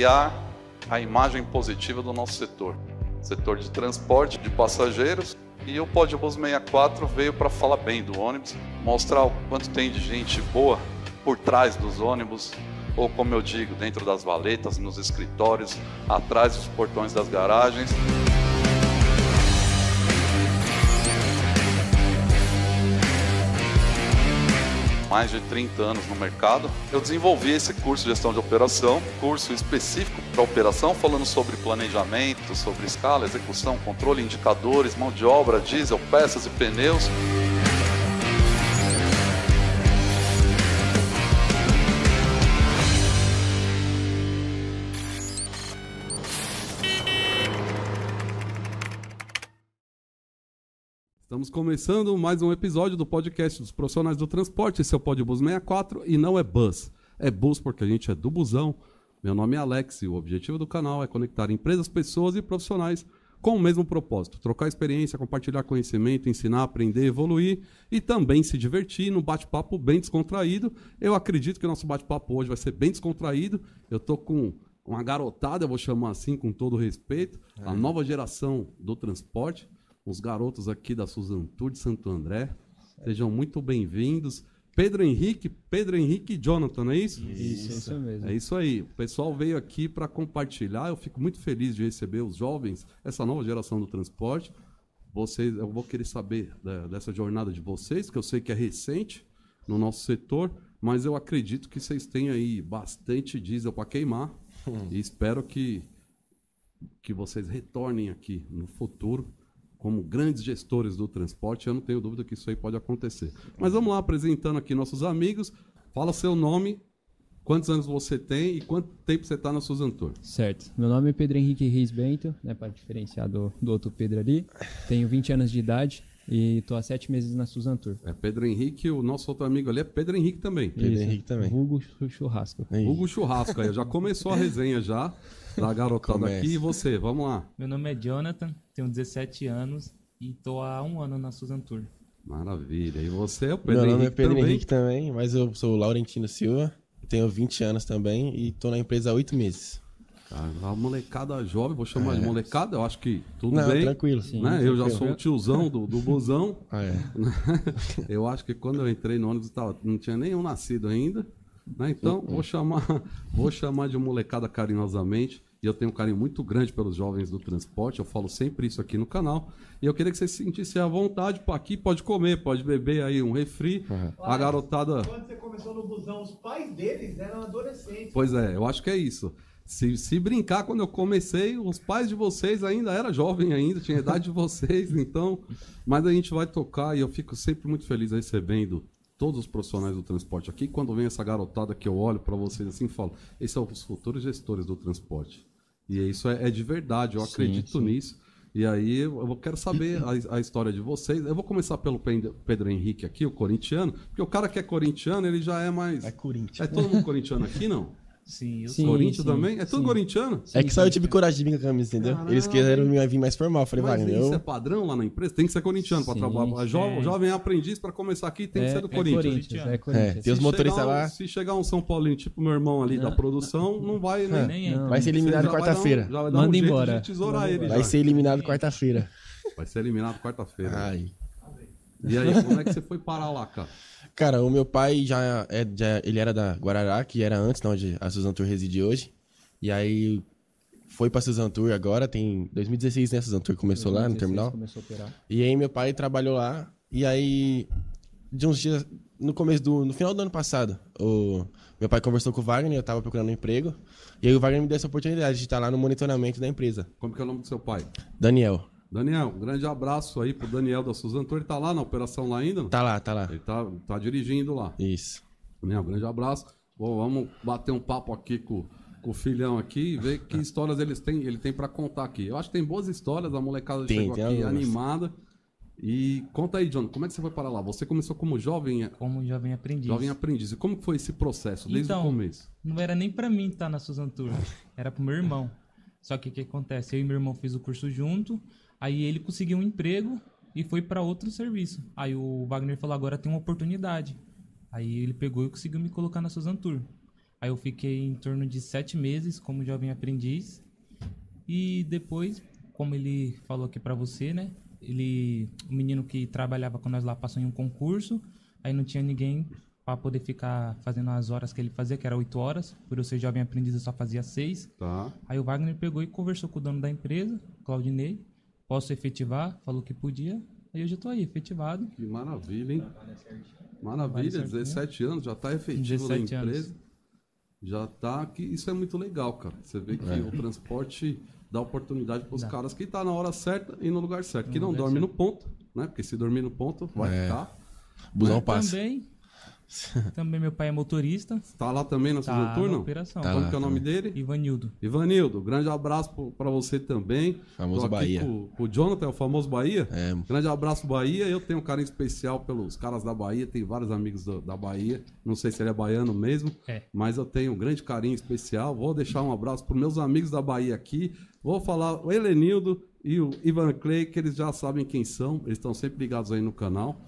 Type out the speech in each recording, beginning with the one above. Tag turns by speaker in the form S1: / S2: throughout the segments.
S1: criar a imagem positiva do nosso setor de transporte de passageiros. E o Podbus 64 veio para falar bem do ônibus, mostrar o quanto tem de gente boa por trás dos ônibus, ou como eu digo, dentro das valetas, nos escritórios, atrás dos portões das garagens. Mais de 30 anos no mercado. Eu desenvolvi esse curso de gestão de operação, curso específico para operação, falando sobre planejamento, sobre escala, execução, controle, indicadores, mão de obra, diesel, peças e pneus.
S2: Estamos começando mais um episódio do podcast dos profissionais do transporte. Esse é o Podbus 64 e não é bus. É bus porque a gente é do busão. Meu nome é Alex e o objetivo do canal é conectar empresas, pessoas e profissionais com o mesmo propósito. Trocar experiência, compartilhar conhecimento, ensinar, aprender, evoluir e também se divertir num bate-papo bem descontraído. Eu acredito que o nosso bate-papo hoje vai ser bem descontraído. Eu estou com uma garotada, eu vou chamar assim com todo respeito, a nova geração do transporte. Os garotos aqui da Suzantur de Santo André. Sejam muito bem-vindos. Pedro Henrique e Jonathan, não é isso?
S3: Isso mesmo.
S2: É isso aí. O pessoal veio aqui para compartilhar. Eu fico muito feliz de receber os jovens, essa nova geração do transporte. Eu vou querer saber dessa jornada de vocês, que eu sei que é recente no nosso setor, mas eu acredito que vocês têm aí bastante diesel para queimar e espero que vocês retornem aqui no futuro como grandes gestores do transporte. Eu não tenho dúvida que isso aí pode acontecer. Mas vamos lá, apresentando aqui nossos amigos. Fala seu nome, quantos anos você tem e quanto tempo você está na Suzantur.
S3: Certo. Meu nome é Pedro Henrique Reis Bento, né, para diferenciar do outro Pedro ali. Tenho 20 anos de idade e estou há 7 meses na Suzantur.
S2: É Pedro Henrique, o nosso outro amigo ali é Pedro Henrique também.
S4: Pedro Henrique também.
S3: Hugo Churrasco.
S2: Hugo Churrasco, aí já começou a resenha já. Da garotada aqui. E você, vamos lá.
S5: Meu nome é Jonathan, tenho 17 anos e estou há 1 ano na Suzantur.
S2: Maravilha. E você é o Pedro Henrique?
S4: Meu nome é Pedro
S2: também?
S4: Henrique também, mas eu sou o Laurentino Silva, tenho 20 anos também e estou na empresa há 8 meses.
S2: A molecada jovem, vou chamar de molecada, eu acho que tudo
S4: Não,
S2: bem.
S4: Tranquilo.
S2: Sim, né? Eu já sou o tiozão do busão. Eu acho que quando eu entrei no ônibus não tinha nenhum nascido ainda. Né? Então, vou chamar de molecada carinhosamente. E eu tenho um carinho muito grande pelos jovens do transporte. Eu falo sempre isso aqui no canal. E eu queria que vocês se sentissem à vontade. Aqui pode comer, pode beber aí um refri. A garotada...
S6: Quando você começou no busão, os pais deles eram adolescentes.
S2: Pois é, eu acho que é isso. Se brincar, quando eu comecei, os pais de vocês ainda eram jovens ainda, tinha a idade de vocês. Então, mas a gente vai tocar e eu fico sempre muito feliz recebendo todos os profissionais do transporte aqui. Quando vem essa garotada que eu olho para vocês assim e falo, esses são os futuros gestores do transporte. E isso é de verdade, eu acredito nisso. E aí eu quero saber a história de vocês. Eu vou começar pelo Pedro Henrique aqui, o corintiano, porque o cara que é corintiano, ele já é mais...
S4: É Corinthians.
S2: É todo mundo corintiano aqui, não?
S5: Sim, eu
S3: Sim,
S5: sou.
S2: Corinthians também? É tudo corintiano?
S4: É que só eu tive coragem de vir com a camisa, entendeu?
S2: Caramba.
S4: Eles quiseram vir mais formal. Eu falei,
S2: Mas
S4: Wagner,
S2: isso é padrão lá na empresa? Tem que ser corintiano para trabalhar. Jovem aprendiz para começar aqui tem que ser do Corinthians.
S3: É Corinthians.
S4: Tem os motoristas lá.
S2: Se chegar um São Paulino, tipo meu irmão ali da produção, não vai nem...
S5: Nem entra.
S4: Vai ser eliminado quarta-feira.
S2: Já vai dar
S3: Manda
S2: um jeito
S3: embora.
S2: de tesourar ele.
S4: Vai
S2: já.
S4: ser eliminado quarta-feira.
S2: Vai ser eliminado quarta-feira.
S4: Ai.
S2: E aí, como é que você foi parar lá, cara?
S4: Cara, o meu pai ele era da Guarará, que era antes de onde a Suzantur reside hoje. E aí foi pra Suzantur agora, tem 2016, né? A Suzantur começou lá no terminal.
S3: Começou a operar.
S4: E aí meu pai trabalhou lá. E aí, de uns dias, no final do ano passado, meu pai conversou com o Wagner, eu tava procurando um emprego. E aí o Wagner me deu essa oportunidade de estar lá no monitoramento da empresa.
S2: Como que é o nome do seu pai?
S4: Daniel.
S2: Daniel, um grande abraço aí pro Daniel da Suzantur. Ele tá lá na operação lá ainda? Não?
S4: Tá lá.
S2: Ele tá dirigindo lá.
S4: Isso.
S2: Daniel, um grande abraço. Bom, vamos bater um papo aqui com o filhão aqui e ver que histórias ele tem para contar aqui. Eu acho que tem boas histórias, a molecada chegou aqui
S4: algumas.
S2: animada. E conta aí, John, como é que você foi para lá? Você começou como jovem...
S5: Como jovem aprendiz.
S2: Jovem aprendiz. E como foi esse processo, desde o começo?
S5: Não era nem pra mim estar na Suzantur, era pro meu irmão. Só que o que acontece? Eu e meu irmão fiz o curso junto, aí ele conseguiu um emprego e foi pra outro serviço. Aí o Wagner falou, agora tem uma oportunidade. Aí ele pegou e conseguiu me colocar na Suzantur. Aí eu fiquei em torno de 7 meses como jovem aprendiz. E depois, como ele falou aqui pra você, né? O menino que trabalhava com nós lá passou em um concurso. Aí não tinha ninguém pra poder ficar fazendo as horas que ele fazia, que era 8 horas. Por eu ser jovem aprendiz, eu só fazia 6.
S2: Tá.
S5: Aí o Wagner pegou e conversou com o dono da empresa, Claudinei. Posso efetivar? Falou que podia. Aí eu já tô aí, efetivado.
S2: Que maravilha, hein? Maravilha,
S5: Trabalha certinho.
S2: 17 anos, já tá efetivo na
S5: 17 anos.
S2: empresa. Já tá aqui. Isso é muito legal, cara. Você vê que o transporte dá oportunidade para os caras que tá na hora certa e no lugar certo. Que não dorme no ponto, né? Porque se dormir no ponto, vai ficar.
S4: Busão passa.
S5: Também meu pai é motorista.
S2: Tá lá também na
S5: Tá
S2: sua
S5: na
S2: turno?
S5: operação.
S2: Como que é o nome dele?
S5: Ivanildo.
S2: Ivanildo, grande abraço para você também.
S4: Famoso
S2: Tô aqui
S4: Bahia.
S2: com o Jonathan, o famoso Bahia.
S4: É.
S2: Grande abraço, Bahia. Eu tenho um carinho especial pelos caras da Bahia. Tenho vários amigos da Bahia. Não sei se ele é baiano mesmo, mas eu tenho um grande carinho especial. Vou deixar um abraço para meus amigos da Bahia aqui. Vou falar o Helenildo e o Ivan Clay, que eles já sabem quem são. Eles estão sempre ligados aí no canal.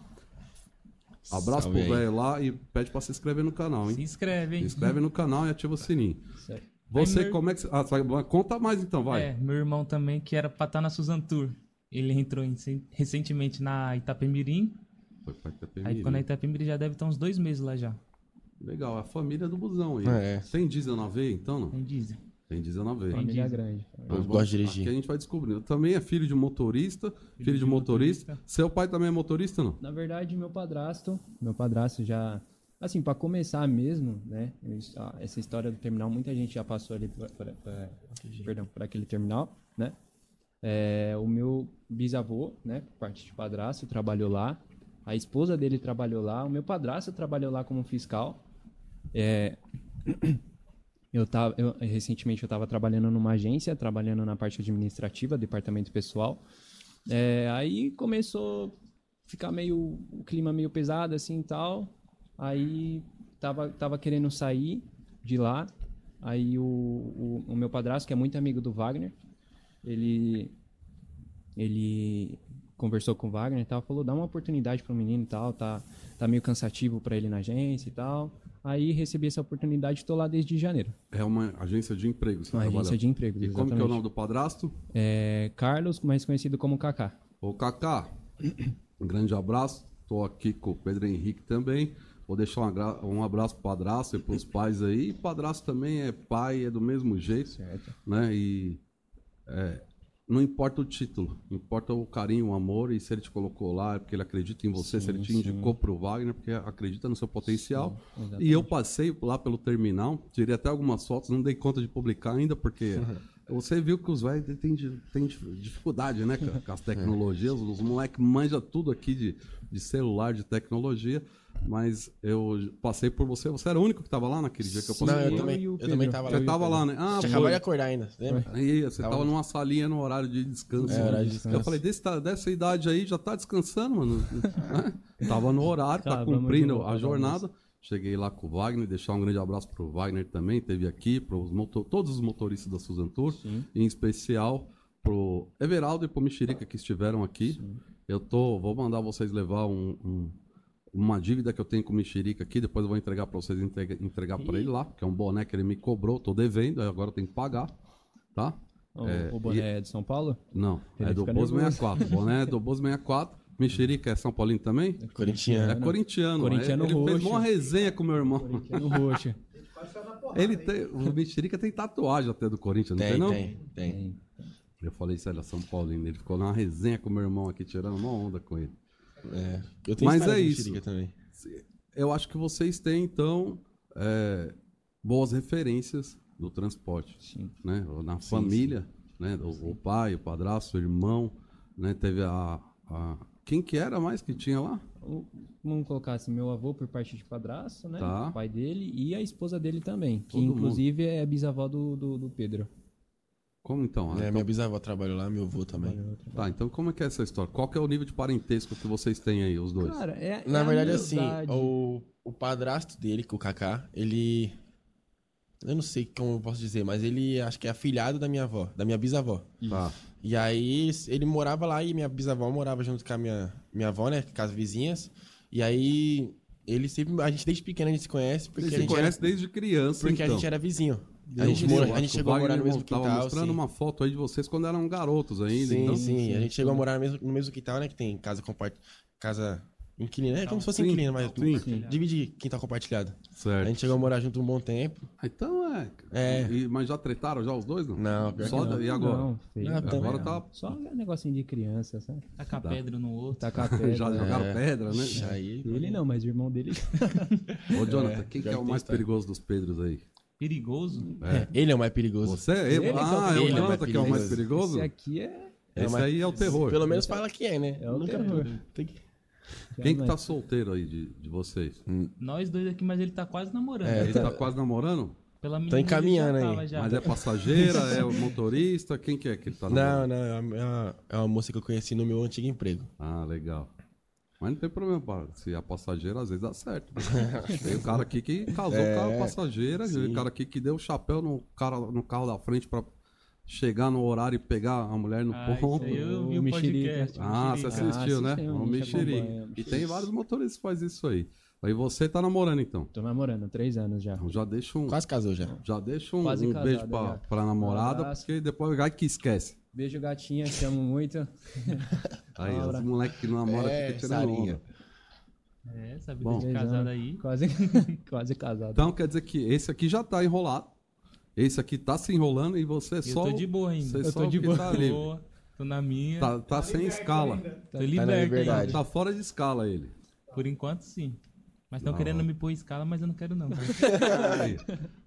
S2: Abraço
S4: Salve
S2: pro
S4: aí.
S2: velho lá e pede pra se inscrever no canal, hein?
S5: Se inscreve, hein?
S2: Se inscreve no canal e ativa o sininho.
S3: Certo.
S2: Você,
S5: Aí,
S2: como é que... conta mais então, vai.
S5: Meu irmão também, que era pra estar na Suzan Tour. Ele entrou recentemente na Itapemirim.
S2: Foi pra
S5: Aí
S2: Itapemirim.
S5: ficou na Itapemirim, já deve estar uns 2 meses lá já.
S2: Legal, a família do busão aí.
S4: É.
S2: Tem diesel na veia, então, não?
S5: Tem diesel.
S2: Tem diesel na veia.
S3: Família grande.
S4: Eu gosto de dirigir.
S2: Aqui a gente vai descobrindo. Também é filho de motorista, filho de motorista. Seu pai também é motorista, não?
S3: Na verdade, meu padrasto já... Assim, para começar mesmo, né? Essa história do terminal, muita gente já passou ali por aquele terminal, né? O meu bisavô, né? Por parte de padrasto, trabalhou lá. A esposa dele trabalhou lá. O meu padrasto trabalhou lá como fiscal. Recentemente eu estava trabalhando numa agência, trabalhando na parte administrativa, departamento pessoal. Aí começou a ficar o clima meio pesado assim e tal. Aí tava querendo sair de lá. Aí o meu padrasto, que é muito amigo do Wagner, ele conversou com o Wagner e tal, falou, dá uma oportunidade pro menino e tal, tá meio cansativo para ele na agência e tal. Aí recebi essa oportunidade e tô lá desde janeiro.
S2: É uma agência de emprego.
S3: Uma agência de emprego,
S2: E como que é o nome do padrasto?
S3: Carlos, mais conhecido como Kaká.
S2: Ô, Kaká, um grande abraço. Tô aqui com o Pedro Henrique também. Vou deixar um abraço pro padrasto e pros pais aí. E padrasto também é pai, é do mesmo jeito.
S3: Certo.
S2: Né? E não importa o título, importa o carinho, o amor. E se ele te colocou lá, é porque ele acredita em você. Se ele te indicou pro Wagner, porque acredita no seu potencial.
S3: Sim,
S2: e eu passei lá pelo terminal, tirei até algumas fotos, não dei conta de publicar ainda, porque você viu que os velhos têm dificuldade, né, com as tecnologias. Os moleques manjam tudo aqui de celular, de tecnologia. Mas eu passei por você. Você era o único que estava lá naquele dia que eu passei?
S4: Não, eu também tava lá.
S2: Você tava lá, né?
S4: Você acabou de acordar ainda, lembra?
S2: Aí, você tava numa salinha no horário de descanso.
S4: Horário de descanso.
S2: Eu falei, dessa idade aí já tá descansando, mano. Né? Tava no horário, tá
S3: Acabamos
S2: cumprindo
S3: de
S2: a jornada. Cheguei lá com o Wagner, deixar um grande abraço pro Wagner também, teve aqui, todos os motoristas da Suzan Tour, em especial pro Everaldo e pro Mexerica que estiveram aqui. Vou mandar vocês levar uma dívida que eu tenho com o Mexerica aqui, depois eu vou entregar para vocês, entregar para ele lá, que é um boné que ele me cobrou, tô devendo, agora eu tenho que pagar, tá?
S3: O boné é de São Paulo?
S2: Não,
S3: Ele
S2: é do
S3: fica
S2: Boas
S3: nervoso.
S2: 64, o boné é do Boas 64, Mexerica é São Paulino também?
S4: Corintiano.
S2: É corintiano,
S3: Corintiano
S2: ele fez
S3: roxo.
S2: uma resenha com meu irmão.
S3: No roxo.
S2: O Mexerica tem tatuagem até do Corinthians, não tem não?
S4: Tem.
S2: Eu falei isso, ele é São Paulino, ele ficou numa resenha com meu irmão aqui, tirando uma onda com ele.
S4: Eu tenho
S2: Mas
S4: história
S2: é
S4: de
S2: isso.
S4: mexerica também.
S2: Eu acho que vocês têm, então, boas referências do transporte.
S3: Sim.
S2: Né? Na família, né? O pai, o padrasto, o irmão, né? Teve quem que era mais que tinha lá?
S3: Vamos colocar assim, meu avô por parte de padrasto, né?
S2: Tá.
S3: O pai dele e a esposa dele também, que
S2: Todo
S3: inclusive é bisavó do Pedro.
S2: Como então?
S4: Minha bisavó trabalhou lá, meu avô também.
S2: Tá, então como é que é essa história? Qual que é o nível de parentesco que vocês têm aí, os dois?
S3: Cara,
S4: Na verdade,
S3: amizade.
S4: assim, o padrasto dele, o Kaká, ele... Eu não sei como eu posso dizer, mas ele acho que é afilhado da minha avó, da minha bisavó.
S2: Tá.
S4: E aí ele morava lá e minha bisavó morava junto com a minha avó, né? Com as vizinhas. E aí Ele sempre. A gente desde pequeno a gente se conhece. Porque
S2: Você
S4: a
S2: se
S4: gente
S2: conhece desde criança,
S4: Porque
S2: então.
S4: a gente era vizinho. A
S2: Eu
S4: gente,
S2: vi,
S4: a gente chegou a morar no mesmo
S2: tava
S4: quintal.
S2: mostrando
S4: Sim.
S2: uma foto aí de vocês quando eram garotos ainda.
S4: Sim,
S2: então,
S4: sim. A gente chegou a morar no mesmo quintal, né? Que tem casa inquilina. É como se fosse
S2: Sim,
S4: inquilina, mas
S2: sim.
S4: divide quintal compartilhado. A
S2: Certo.
S4: gente chegou a morar junto um bom tempo.
S2: Então
S4: É.
S2: Mas já tretaram já os dois, não?
S4: Não, pior
S2: Só
S4: que não.
S2: E agora?
S3: Não, feio.
S4: Não, também
S2: Agora
S4: não.
S2: tá.
S3: Só um negocinho de criança, sabe?
S5: Tacar pedra no outro.
S3: Tacar pedra.
S2: Já jogaram
S4: É.
S2: pedra, né?
S4: Aí,
S3: Ele não, mas o irmão dele.
S2: Ô, Jonathan, quem que é
S4: pior
S2: o
S4: que
S2: mais
S4: tem história.
S2: perigoso dos Pedros aí?
S5: Perigoso.
S4: Ele é o mais perigoso.
S2: Você? É o
S4: Ele é o
S2: Jonathan
S4: mais
S2: que é o mais
S4: perigoso.
S2: perigoso?
S3: Esse aqui é.
S2: Esse aí é o terror.
S4: Pelo menos fala que é, né?
S3: É o
S4: Nunca
S3: terror.
S4: tem que-
S2: Quem que tá solteiro aí de vocês?
S5: Nós dois aqui, mas ele tá quase namorando.
S4: É,
S2: Ele tá quase namorando?
S5: Pela menina,
S4: Tô encaminhando
S5: ele já
S4: aí.
S5: tava já.
S2: Mas é passageira, é o motorista? Quem que é que ele tá namorando?
S4: Não, é uma moça que eu conheci no meu antigo emprego.
S2: Ah, legal. Mas não tem problema, pá. Se é passageira, às vezes dá certo. Tem o cara aqui que casou com a passageira, tem o cara aqui que deu o chapéu no carro da frente pra chegar no horário e pegar a mulher no ponto.
S5: Isso aí eu vi o
S3: Mexerica.
S5: podcast.
S2: Ah, você assistiu, né?
S3: assistiu,
S2: O
S3: a gente
S2: mexerica.
S3: acompanha,
S2: E tem vários motoristas que fazem isso aí. Aí você tá namorando, então.
S3: Tô namorando, 3 anos já.
S2: Então já deixa um,
S4: Quase casou já.
S3: Quase casado,
S2: beijo
S3: já.
S2: pra namorada,
S3: Um abraço.
S2: porque depois vai que esquece.
S3: Beijo, gatinha, te amo muito.
S2: Aí,
S3: Aura.
S2: os moleques que não namoram
S4: É,
S2: ficam tirando
S4: Sarinha.
S2: onda.
S5: É, essa vida
S2: Bom.
S5: de casada aí.
S3: Quase, quase casado.
S2: Então quer dizer que esse aqui já tá enrolado. Esse aqui tá se enrolando e você
S5: Eu
S2: só.
S5: tô de boa ainda.
S2: Você
S3: Eu
S2: só
S3: tô
S2: o
S3: de
S2: que
S3: boa.
S2: tá livre.
S5: Tô na minha.
S2: Tá sem escala.
S5: Tô liberto
S4: na
S5: ainda.
S4: liberdade.
S2: Tá fora de escala ele.
S5: Por enquanto, sim. Mas estão
S2: Da
S5: querendo
S2: hora.
S5: me pôr escala, mas eu não quero não.
S2: Aí,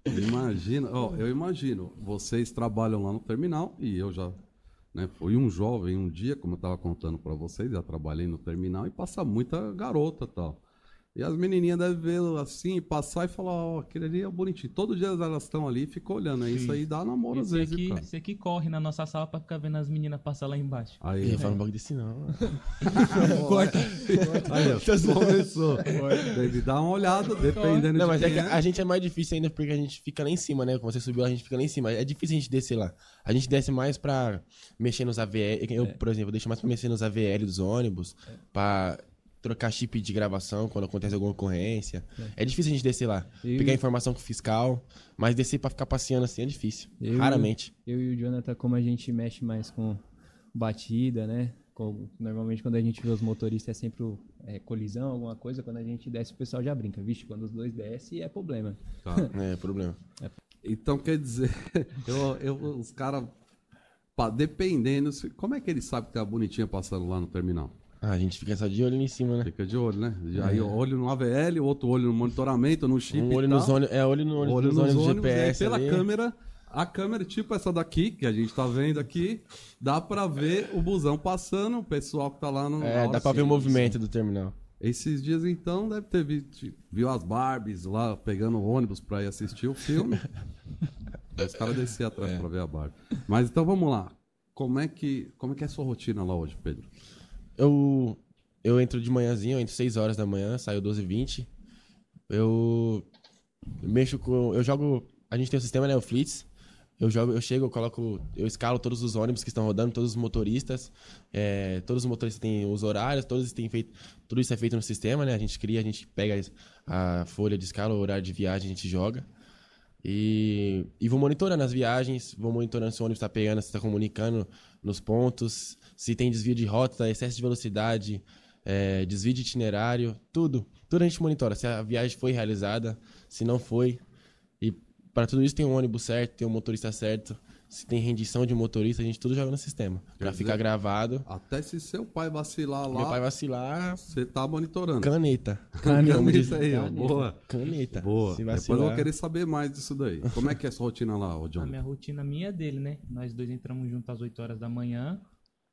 S2: imagina, ó, eu imagino, vocês trabalham lá no terminal e eu já, né, fui um jovem um dia, como eu tava contando pra vocês, já trabalhei no terminal e passa muita garota e tal. E as menininhas devem ver assim, passar e falar, ó, aquele ali é bonitinho. Todo dia elas estão ali e ficam olhando, aí isso aí dá namoro às vezes, cara.
S5: Esse aqui corre na nossa sala pra ficar vendo as meninas passar lá embaixo.
S2: Aí,
S4: Ih, fala um bagulho desse não.
S2: aí ó, começou. Deve dar uma olhada, dependendo
S4: Não,
S2: de
S4: mas é
S2: quem
S4: que a gente é mais difícil ainda porque a gente fica lá em cima, né? Quando você subiu lá, a gente fica lá em cima. É difícil a gente descer lá. A gente desce mais pra mexer nos AVL. Eu, por exemplo, deixo mais pra mexer nos AVL dos ônibus, pra trocar chip de gravação quando acontece alguma ocorrência. É difícil a gente descer lá.
S3: Eu-
S4: Pegar informação com o fiscal, mas descer pra ficar passeando assim é difícil.
S3: Eu-
S4: Raramente.
S3: Eu e o Jonathan, como a gente mexe mais com batida, né? Normalmente quando a gente vê os motoristas é sempre colisão, alguma coisa. Quando a gente desce, o pessoal já brinca. Vixe, quando os dois descem é problema.
S2: Tá.
S4: É, problema.
S2: Então quer dizer, os caras, dependendo, como é que eles sabem que tem a bonitinha passando lá no terminal?
S4: Ah, a gente fica só de olho ali em cima, né?
S2: Fica de olho, né? Aí olho no AVL, outro olho no monitoramento, no chip
S4: Um
S2: e
S4: olho
S2: tal.
S4: nos ônibus, olho no
S2: Olho
S4: ônibus,
S2: nos
S4: ônibus
S2: ônibus, e aí
S4: GPS
S2: pela
S4: ali.
S2: câmera, a câmera tipo essa daqui, que a gente tá vendo aqui, dá pra ver o busão passando, o pessoal que tá lá no... na
S4: É,
S2: hora
S4: dá pra ver o
S2: sim.
S4: movimento do terminal.
S2: Esses dias então deve ter viu as Barbies lá pegando o ônibus pra ir assistir o filme. Os caras desciam atrás pra ver a Barbie. Mas então vamos lá. Como é que é a sua rotina lá hoje, Pedro?
S4: Eu entro de manhãzinho, eu entro 6 horas da manhã, saio 12h20. Eu mexo com... Eu jogo... A gente tem o sistema, né? O Flits. Eu chego, eu escalo todos os ônibus que estão rodando, todos os motoristas. Todos os motoristas têm os horários, tudo isso é feito no sistema, né? A gente cria, a gente pega a folha de escala, o horário de viagem, a gente joga. E vou monitorando as viagens, vou monitorando se o ônibus está pegando, se está comunicando nos pontos, se tem desvio de rota, excesso de velocidade, desvio de itinerário, tudo. Tudo a gente monitora, se a viagem foi realizada, se não foi. E para tudo isso tem um ônibus certo, tem um motorista certo. Se tem rendição de motorista, a gente tudo joga no sistema. Pra
S2: dizer,
S4: ficar gravado.
S2: Até se seu pai vacilar lá,
S4: Meu pai vacilar,
S2: você tá monitorando.
S4: caneta.
S2: Caneta aí, ó. Boa.
S4: Caneta.
S2: Boa.
S4: Se
S2: Depois
S4: vacilar...
S2: eu vou querer saber mais disso daí. Como é que é a sua rotina lá, ô
S5: A
S2: John?
S5: minha rotina minha é dele, né? Nós dois entramos juntos às 8 horas da manhã.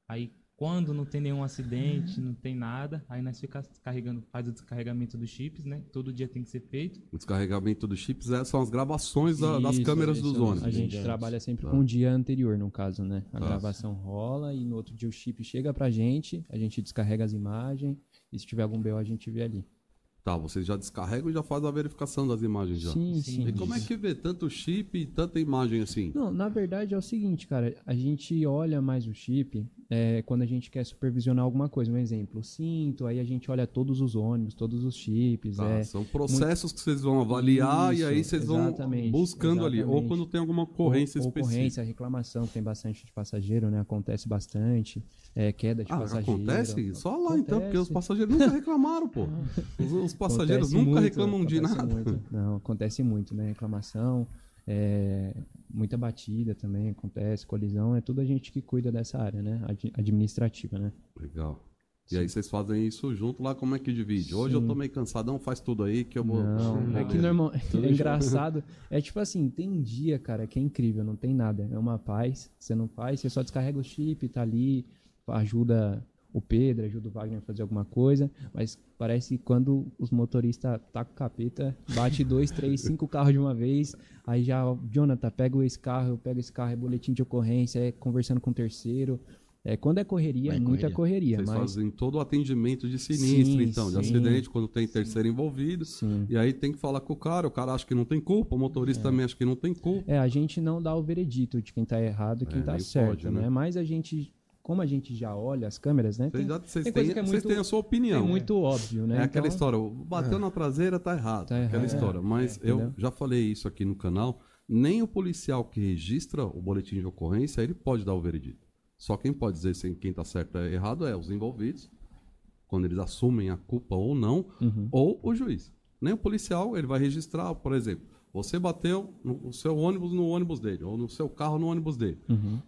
S5: Aí quando não tem nenhum acidente, não tem nada, aí nós ficamos carregando, faz o descarregamento dos chips, né? Todo dia tem que ser feito.
S2: O descarregamento dos chips são as gravações das
S3: Isso,
S2: câmeras
S3: isso.
S2: dos ônibus.
S3: A gente trabalha sempre com o dia anterior, no caso, né? A
S2: Tá.
S3: gravação rola e no outro dia o chip chega pra gente, a gente descarrega as imagens e se tiver algum BO a gente vê ali.
S2: Tá, vocês já descarregam e já fazem a verificação das imagens já.
S3: Sim,
S2: E
S3: sim.
S2: como é que vê tanto chip e tanta imagem assim?
S3: Não, na verdade é o seguinte, cara, a gente olha mais o chip quando a gente quer supervisionar alguma coisa, um exemplo, o cinto, aí a gente olha todos os ônibus, todos os chips.
S2: Tá, são processos que vocês vão avaliar e aí vocês vão buscando ali. Ou quando tem alguma ocorrência específica.
S3: Ocorrência, reclamação, tem bastante de passageiro, né? Acontece bastante. Queda de passageiro.
S2: Acontece? Só lá então, porque os passageiros nunca reclamaram, pô. Os passageiros nunca reclamam de nada.
S3: Não, acontece muito, né? Reclamação. Muita batida também acontece, colisão, é tudo a gente que cuida dessa área, né? Administrativa, né?
S2: Legal. E aí vocês fazem isso junto lá, como é que divide? Hoje eu tô meio cansadão, faz tudo aí que eu vou...
S3: Não, é que normal, é engraçado. É tipo assim, tem dia, cara, que é incrível, não tem nada. É uma paz, você não faz, você só descarrega o chip, tá ali, ajuda o Pedro, ajuda o Wagner a fazer alguma coisa, mas parece que quando os motoristas tacam o capeta, bate 2, 3, 5 carros de uma vez, aí já, Jonathan, pega esse carro, eu pego esse carro, é boletim de ocorrência, é conversando com o terceiro. Quando é correria, muita correria.
S2: Vocês
S3: mas...
S2: fazem todo o atendimento de sinistro, então, de acidente, quando tem terceiro envolvido.
S3: Sim.
S2: E aí tem que falar com o cara acha que não tem culpa, o motorista também acha que não tem culpa.
S3: A gente não dá o veredito de quem tá errado e quem tá certo,
S2: pode, né?
S3: Mas a gente... Como a gente já olha as câmeras, né?
S2: Vocês têm a sua opinião.
S3: É muito óbvio, né?
S2: É aquela história, bateu na traseira, tá errado. Aquela história. Mas eu já falei isso aqui no canal, nem o policial que registra o boletim de ocorrência, ele pode dar o veredito. Só quem pode dizer se quem tá certo é errado é os envolvidos, quando eles assumem a culpa ou não, ou o juiz. Nem o policial, ele vai registrar, por exemplo, você bateu no seu ônibus no ônibus dele, ou no seu carro no ônibus dele.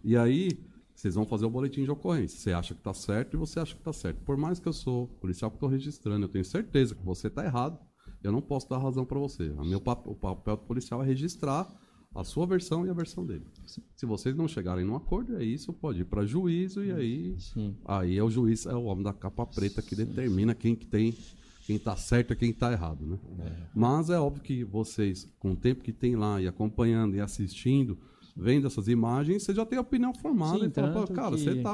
S2: E aí... Vocês vão fazer o boletim de ocorrência. Você acha que está certo e você acha que está certo. Por mais que eu sou policial que estou registrando, eu tenho certeza que você está errado, eu não posso dar razão para você. O papel do policial é registrar a sua versão e a versão dele. Sim. Se vocês não chegarem num acordo, isso pode ir para juízo e aí é o juiz, é o homem da capa preta que determina quem está certo e quem está errado, né? Mas é óbvio que vocês, com o tempo que tem lá e acompanhando e assistindo, vendo essas imagens, você já tem a opinião formada. E fala, cara, você tá...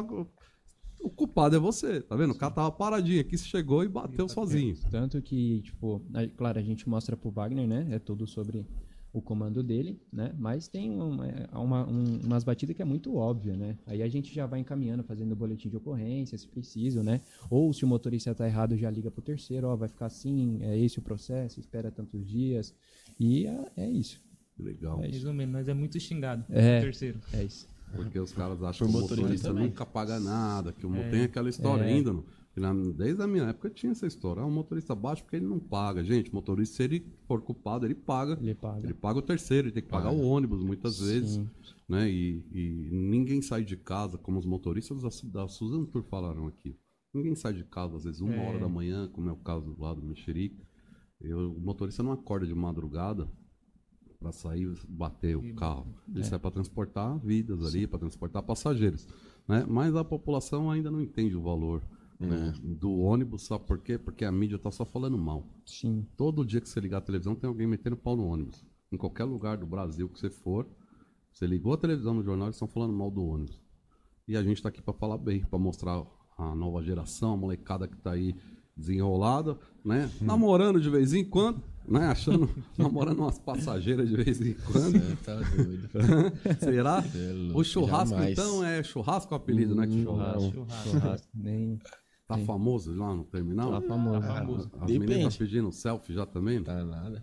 S2: O culpado é você, tá vendo? O cara tava paradinho aqui, chegou e bateu sozinho.
S3: Tanto que, tipo, claro, a gente mostra pro Wagner, né? É tudo sobre o comando dele, né? Mas tem umas batidas que é muito óbvia, né? Aí a gente já vai encaminhando, fazendo o boletim de ocorrência, se preciso, né? Ou se o motorista tá errado, já liga pro terceiro, vai ficar assim, é esse o processo, espera tantos dias. E é isso.
S2: Legal.
S5: Resumindo, nós é muito xingado. Terceiro.
S3: É isso.
S2: Porque os caras acham que o motorista nunca paga nada, que tem aquela história ainda. Desde a minha época tinha essa história. O motorista baixa porque ele não paga. Gente, o motorista, se ele for culpado, ele paga. Ele paga o terceiro, ele tem que pagar o ônibus muitas vezes. Né? E ninguém sai de casa, como os motoristas da Suzano Tour falaram aqui. Ninguém sai de casa, às vezes, 1h da manhã, como é o caso lá do Mexerica. O motorista não acorda de madrugada para sair bater o carro. Ele sai para transportar vidas ali, para transportar passageiros. Né? Mas a população ainda não entende o valor do ônibus, sabe por quê? Porque a mídia está só falando mal.
S3: Sim.
S2: Todo dia que você ligar a televisão tem alguém metendo pau no ônibus. Em qualquer lugar do Brasil que você for, você ligou a televisão no jornal, eles estão falando mal do ônibus. E a gente está aqui para falar bem, para mostrar a nova geração, a molecada que está aí desenrolada, né? Namorando de vez em quando, né? Namorando umas passageiras de vez em quando.
S4: Tá doido.
S2: Será? O churrasco,
S4: jamais.
S2: Então, é churrasco o apelido, né? Que
S3: Churrasco. Nem...
S2: Tá famoso lá no terminal?
S3: Tá famoso.
S2: As meninas pedindo selfie já também? Não
S4: Tá nada.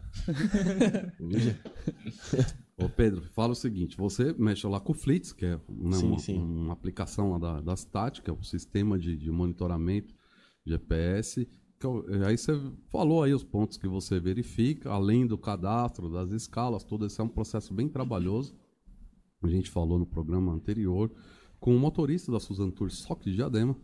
S2: Ô Pedro, fala o seguinte, você mexe lá com o Flits, que é uma aplicação lá da Stat, que é o sistema de monitoramento GPS. Aí você falou aí os pontos que você verifica, além do cadastro, das escalas, tudo isso é um processo bem trabalhoso. A gente falou no programa anterior com o motorista da Suzano Tour, só que de Diadema,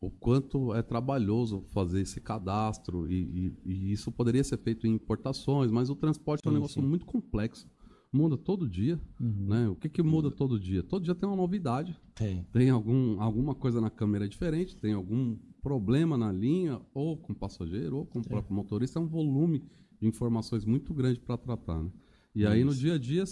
S2: o quanto é trabalhoso fazer esse cadastro e isso poderia ser feito em importações, mas o transporte é um negócio muito complexo. Muda todo dia, né? O que muda todo dia? Todo dia tem uma novidade. Tem alguma coisa na câmera diferente, tem algum problema na linha, ou com o passageiro, ou com o próprio motorista. É um volume de informações muito grande para tratar, né? E aí no dia a dia,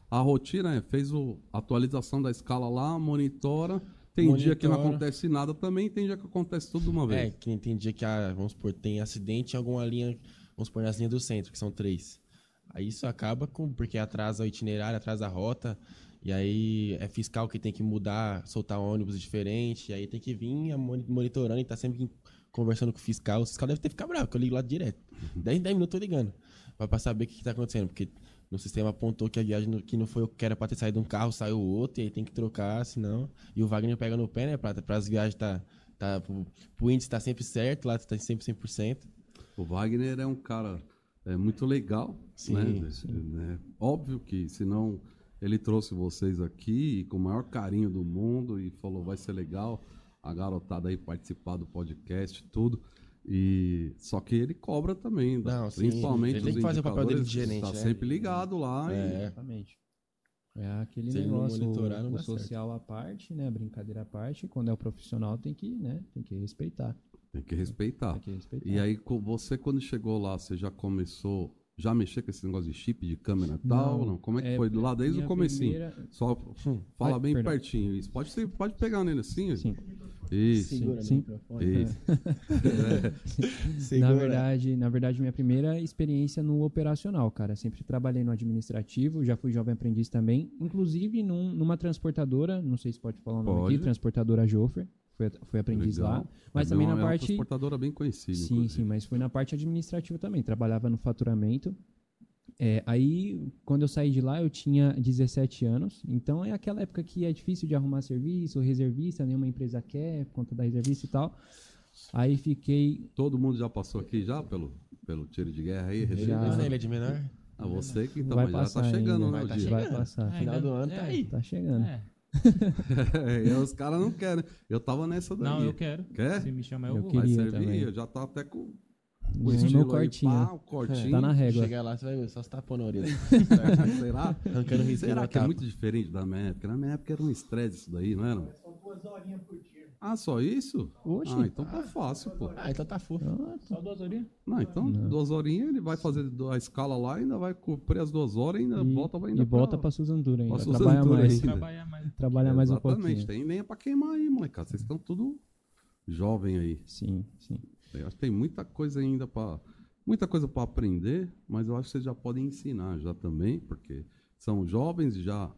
S2: a rotina fez a atualização da escala lá, monitora. Tem dia que não acontece nada também, tem dia que acontece tudo de uma vez.
S4: Que tem dia que, vamos supor, tem acidente em alguma linha, vamos supor, nas linhas do centro, que são 3. Aí isso acaba porque atrasa o itinerário, atrasa a rota. E aí é fiscal que tem que mudar, soltar ônibus diferente. E aí tem que vir monitorando e tá sempre conversando com o fiscal. O fiscal deve ter ficado bravo, porque eu ligo lá direto. 10 minutos eu tô ligando. Pra saber o que tá acontecendo. Porque no sistema apontou que a viagem que não foi o que era pra ter saído um carro, saiu outro. E aí tem que trocar, senão... E o Wagner pega no pé, né? Pra as viagens pro índice tá sempre certo, lá tá sempre 100%.
S2: O Wagner é um cara muito legal,
S4: Sim,
S2: né?
S4: sim.
S2: É óbvio que, senão, ele trouxe vocês aqui com o maior carinho do mundo e falou, vai ser legal a garotada aí participar do podcast, tudo. E só que ele cobra também,
S4: Não, sim.
S2: principalmente
S4: Ele tem
S2: os
S4: que fazer o papel dele de
S2: indicadores,
S4: gerente,
S2: tá
S4: né?
S2: sempre ligado lá.
S3: Exatamente. É aquele
S4: Se ele não
S3: negócio,
S4: monitorar, não
S3: o
S4: dá
S3: social à parte, né? A brincadeira à parte. Quando é o profissional, tem que respeitar.
S2: Tem que respeitar.
S3: Tem que respeitar.
S2: E aí, você quando chegou lá, você já começou... Já mexer com esse negócio de chip, de câmera e tal? Não. Como é que foi? Do lado desde o comecinho. Só fala bem
S3: perdão.
S2: pertinho. Isso. Pode pegar nele assim?
S3: Sim.
S2: Isso.
S4: Segura
S3: Sim.
S4: no microfone.
S2: Isso.
S3: Na verdade, minha primeira experiência no operacional, cara. Sempre trabalhei no administrativo, já fui jovem aprendiz também. Inclusive numa transportadora, não sei se pode falar o nome
S2: Pode.
S3: aqui, transportadora Jofer. Fui aprendiz
S2: Legal.
S3: lá. Mas também na
S2: É uma
S3: parte...
S2: transportadora bem conhecida.
S3: Sim,
S2: inclusive.
S3: sim, mas foi na parte administrativa também. Trabalhava no faturamento. Aí, quando eu saí de lá, eu tinha 17 anos. Então, é aquela época que é difícil de arrumar serviço, reservista, nenhuma empresa quer, por conta da reservista e tal. Aí fiquei...
S2: Todo mundo já passou aqui já pelo tiro de guerra aí?
S3: Já.
S4: Ele é de menor?
S2: Ah, você que
S3: Vai
S2: também já
S3: passar
S2: tá chegando,
S3: ainda.
S2: né, o
S4: Tá
S2: dia?
S4: chegando.
S3: Vai passar.
S4: Final do ano tá aí.
S3: Tá chegando.
S2: E os caras não querem. Eu tava nessa daí.
S5: Não, eu quero.
S2: Quer?
S5: Se me chamar,
S3: Eu
S5: eu vou.
S3: queria.
S2: Vai servir?
S3: também.
S2: Eu já tá até com o
S3: No
S2: estilo aí,
S3: cortinho.
S2: pá, o cortinho.
S3: Tá na régua.
S4: Chegar lá, você vai ver, só se tapou na orelha.
S2: Será?
S4: Arrancando risquinho
S2: Será
S4: na
S2: que é
S4: capa.
S2: muito diferente da minha época? Na minha época era um estresse isso daí, não era?
S6: São 2 horinhas por tiro.
S2: Ah, só isso?
S3: Oxi.
S2: Ah, então tá fácil, pô.
S4: Ah, então tá fofo.
S5: Só 2 horinhas?
S2: Não, então 2 horinhas ele vai fazer a escala lá, ainda vai cumprir as 2 horas e ainda volta ainda
S3: volta pra Suzandura ainda.
S2: pra
S3: Trabalha
S2: Suzandura
S3: mais.
S2: ainda.
S5: Trabalhar mais.
S3: Trabalha mais um
S2: Exatamente,
S3: pouquinho.
S2: tem lenha pra queimar aí, molecada. Vocês estão tudo jovem aí.
S3: Sim, sim.
S2: Eu acho que tem muita coisa ainda pra aprender, mas eu acho que vocês já podem ensinar já também, porque são jovens e já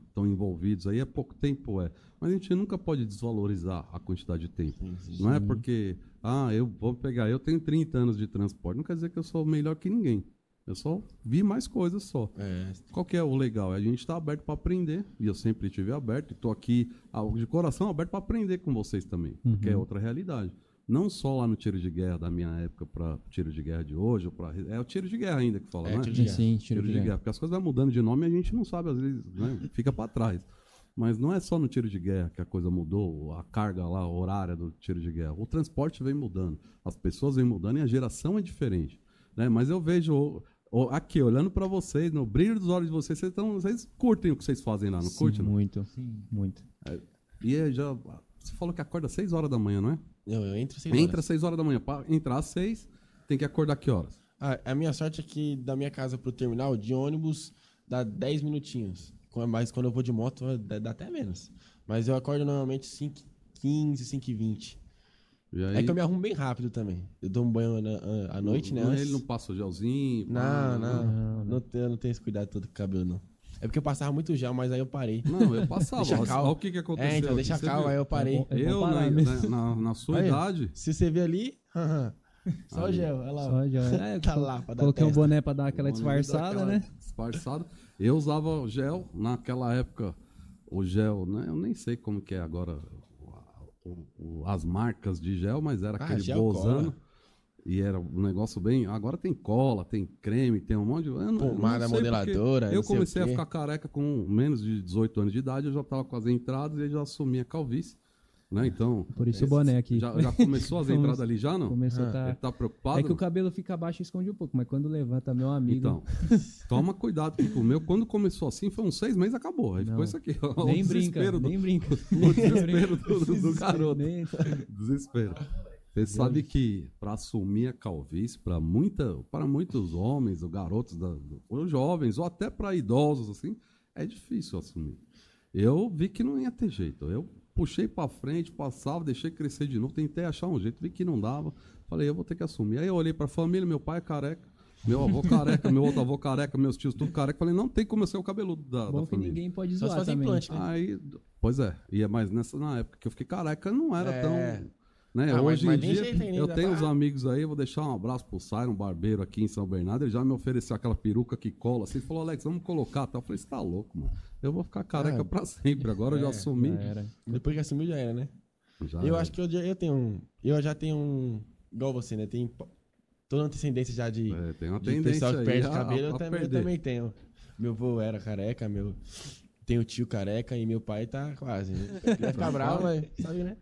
S2: estão envolvidos aí há pouco tempo, mas a gente nunca pode desvalorizar a quantidade de tempo. Não é porque, eu tenho 30 anos de transporte, não quer dizer que eu sou melhor que ninguém. Eu só vi mais coisas só. Qual que é o legal? A gente está aberto para aprender, e eu sempre estive aberto, e estou aqui de coração aberto para aprender com vocês também, porque é outra realidade. Não só lá no tiro de guerra da minha época para o tiro de guerra de hoje, é o tiro de guerra ainda que fala, né?
S4: tiro de guerra.
S3: Sim,
S2: Tiro de guerra, porque as coisas vão mudando de nome e a gente não sabe, às vezes, né? Fica para trás. Mas não é só no tiro de guerra que a coisa mudou, a carga lá, a horária do tiro de guerra. O transporte vem mudando, as pessoas vêm mudando e a geração é diferente, né? Mas eu vejo aqui, olhando para vocês, no brilho dos olhos de vocês, vocês curtem o que vocês fazem lá, não
S3: Sim,
S2: curtem? Não?
S3: muito.
S5: Sim.
S3: Muito.
S2: Você falou que acorda às 6 horas da manhã, não é?
S4: Eu entro sem
S2: Entra às 6 horas da manhã. Para entrar às 6, tem que acordar que horas?
S4: A minha sorte é que da minha casa pro terminal, de ônibus, dá 10 minutinhos. Mas quando eu vou de moto, dá até menos. Mas eu acordo normalmente 5h15, 5h20.
S2: E aí,
S4: É que eu me arrumo bem rápido também. Eu dou um banho à noite, né?
S2: Ele não passa o gelzinho?
S4: Não tenho esse cuidado todo com o cabelo, não. É porque eu passava muito gel, mas aí eu parei.
S2: Não, eu passava.
S4: Deixa calmo.
S2: Olha o que aconteceu.
S4: Então, deixa
S2: aqui, você
S4: calmo,
S2: viu?
S4: aí eu parei.
S2: Eu,
S3: parar
S2: né,
S3: mesmo.
S2: na sua
S4: Aí,
S2: idade,
S4: Se você ver ali, só
S2: Aí.
S4: gel. Olha lá.
S3: Só já.
S4: Tá lá pra dar
S3: Coloquei um
S4: testa.
S3: boné pra dar aquela
S2: o nome
S3: disfarçada,
S2: daquela
S3: né?
S2: Disfarçada. Eu usava gel naquela época. O gel, né? Eu nem sei como que é agora as marcas de gel, mas era aquele
S4: gel,
S2: Bozano.
S4: cola.
S2: E era um negócio bem... Agora tem cola, tem creme, tem um monte de... eu não
S4: Pomada
S2: sei
S4: modeladora,
S2: porque Eu
S4: não sei o
S2: comecei a
S4: quê.
S2: ficar careca com menos de 18 anos de idade, eu já estava com as entradas e já assumi a calvície. Né? Então,
S3: Por isso o boné aqui.
S2: Já começou as entradas ali já, não?
S3: Começou a
S2: Ele
S3: tá...
S2: tá preocupado?
S3: É que o
S2: não?
S3: cabelo fica baixo e esconde um pouco, mas quando levanta, meu amigo...
S2: Então, toma cuidado, porque o meu, quando começou assim, foi uns 6 meses, acabou. Aí ficou
S3: Não.
S2: isso aqui. ó,
S3: Nem
S2: o
S3: brinca,
S2: desespero
S3: nem brinca.
S2: O desespero do garoto.
S3: Nem-
S2: Desespero. Você sabe que para assumir a calvície, para muitos homens, ou garotos, ou jovens, ou até para idosos, assim, é difícil assumir. Eu vi que não ia ter jeito. Eu puxei para frente, passava, deixei crescer de novo, tentei achar um jeito, vi que não dava. Falei, eu vou ter que assumir. Aí eu olhei para a família, meu pai é careca, Meu avô careca, meu outro avô careca, meus tios tudo careca. Falei, não tem como eu ser o cabeludo da
S3: Bom que
S2: família.
S3: ninguém pode
S4: Só se
S3: zoar
S4: fazer
S3: também.
S4: implante, né?
S2: Aí, pois é, mas na época que eu fiquei careca não era
S4: É.
S2: tão... Né?
S4: Ah,
S2: Hoje
S4: mas
S2: em
S4: tem
S2: dia,
S4: jeito ainda,
S2: eu
S4: dá
S2: tenho
S4: pra-
S2: uns amigos aí, eu vou deixar um abraço pro Siron, barbeiro aqui em São Bernardo, ele já me ofereceu aquela peruca que cola, assim, ele falou, Alex, vamos colocar, tá? Eu falei, você tá louco, mano, eu vou ficar careca pra sempre, agora eu já assumi.
S3: Já era.
S4: Depois que assumiu, já era, né?
S2: Já
S4: Eu
S2: era.
S4: acho que eu já tenho um... Igual você, né? Tem toda uma descendência já de
S2: Tem uma
S4: de
S2: tendência
S4: pessoal que
S2: aí
S4: perde
S2: a
S4: cabelo. Eu
S2: perder.
S4: também tenho. Meu avô era careca, tenho tio careca e meu pai tá quase. Vai ficar bravo, mas sabe, né?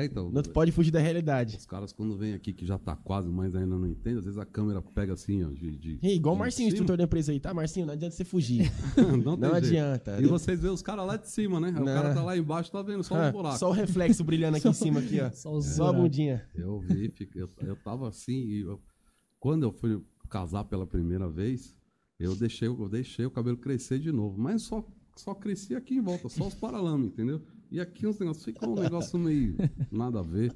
S2: Então,
S4: Não pode fugir da realidade.
S2: os caras quando vêm aqui que já tá quase, mas ainda não entende, às vezes a câmera pega assim, ó,
S4: E igual o
S2: de
S4: Marcinho,
S2: cima.
S4: instrutor da empresa aí, tá? Marcinho, não adianta você fugir.
S2: Não, tem
S4: Não
S2: jeito.
S4: adianta.
S2: E vocês vêem os caras lá de cima, né? Aí o
S4: Não.
S2: cara tá lá embaixo, tá vendo só
S4: Ah,
S2: um buraco.
S4: só o reflexo brilhando aqui em cima, aqui, ó.
S3: Só os
S4: Só a
S3: buracos.
S4: bundinha.
S2: Eu vi, eu tava assim, quando eu fui casar pela primeira vez, eu deixei o cabelo crescer de novo, mas só crescia aqui em volta, só os paralamas, entendeu? E aqui uns negócios, ficou um negócio meio nada a ver.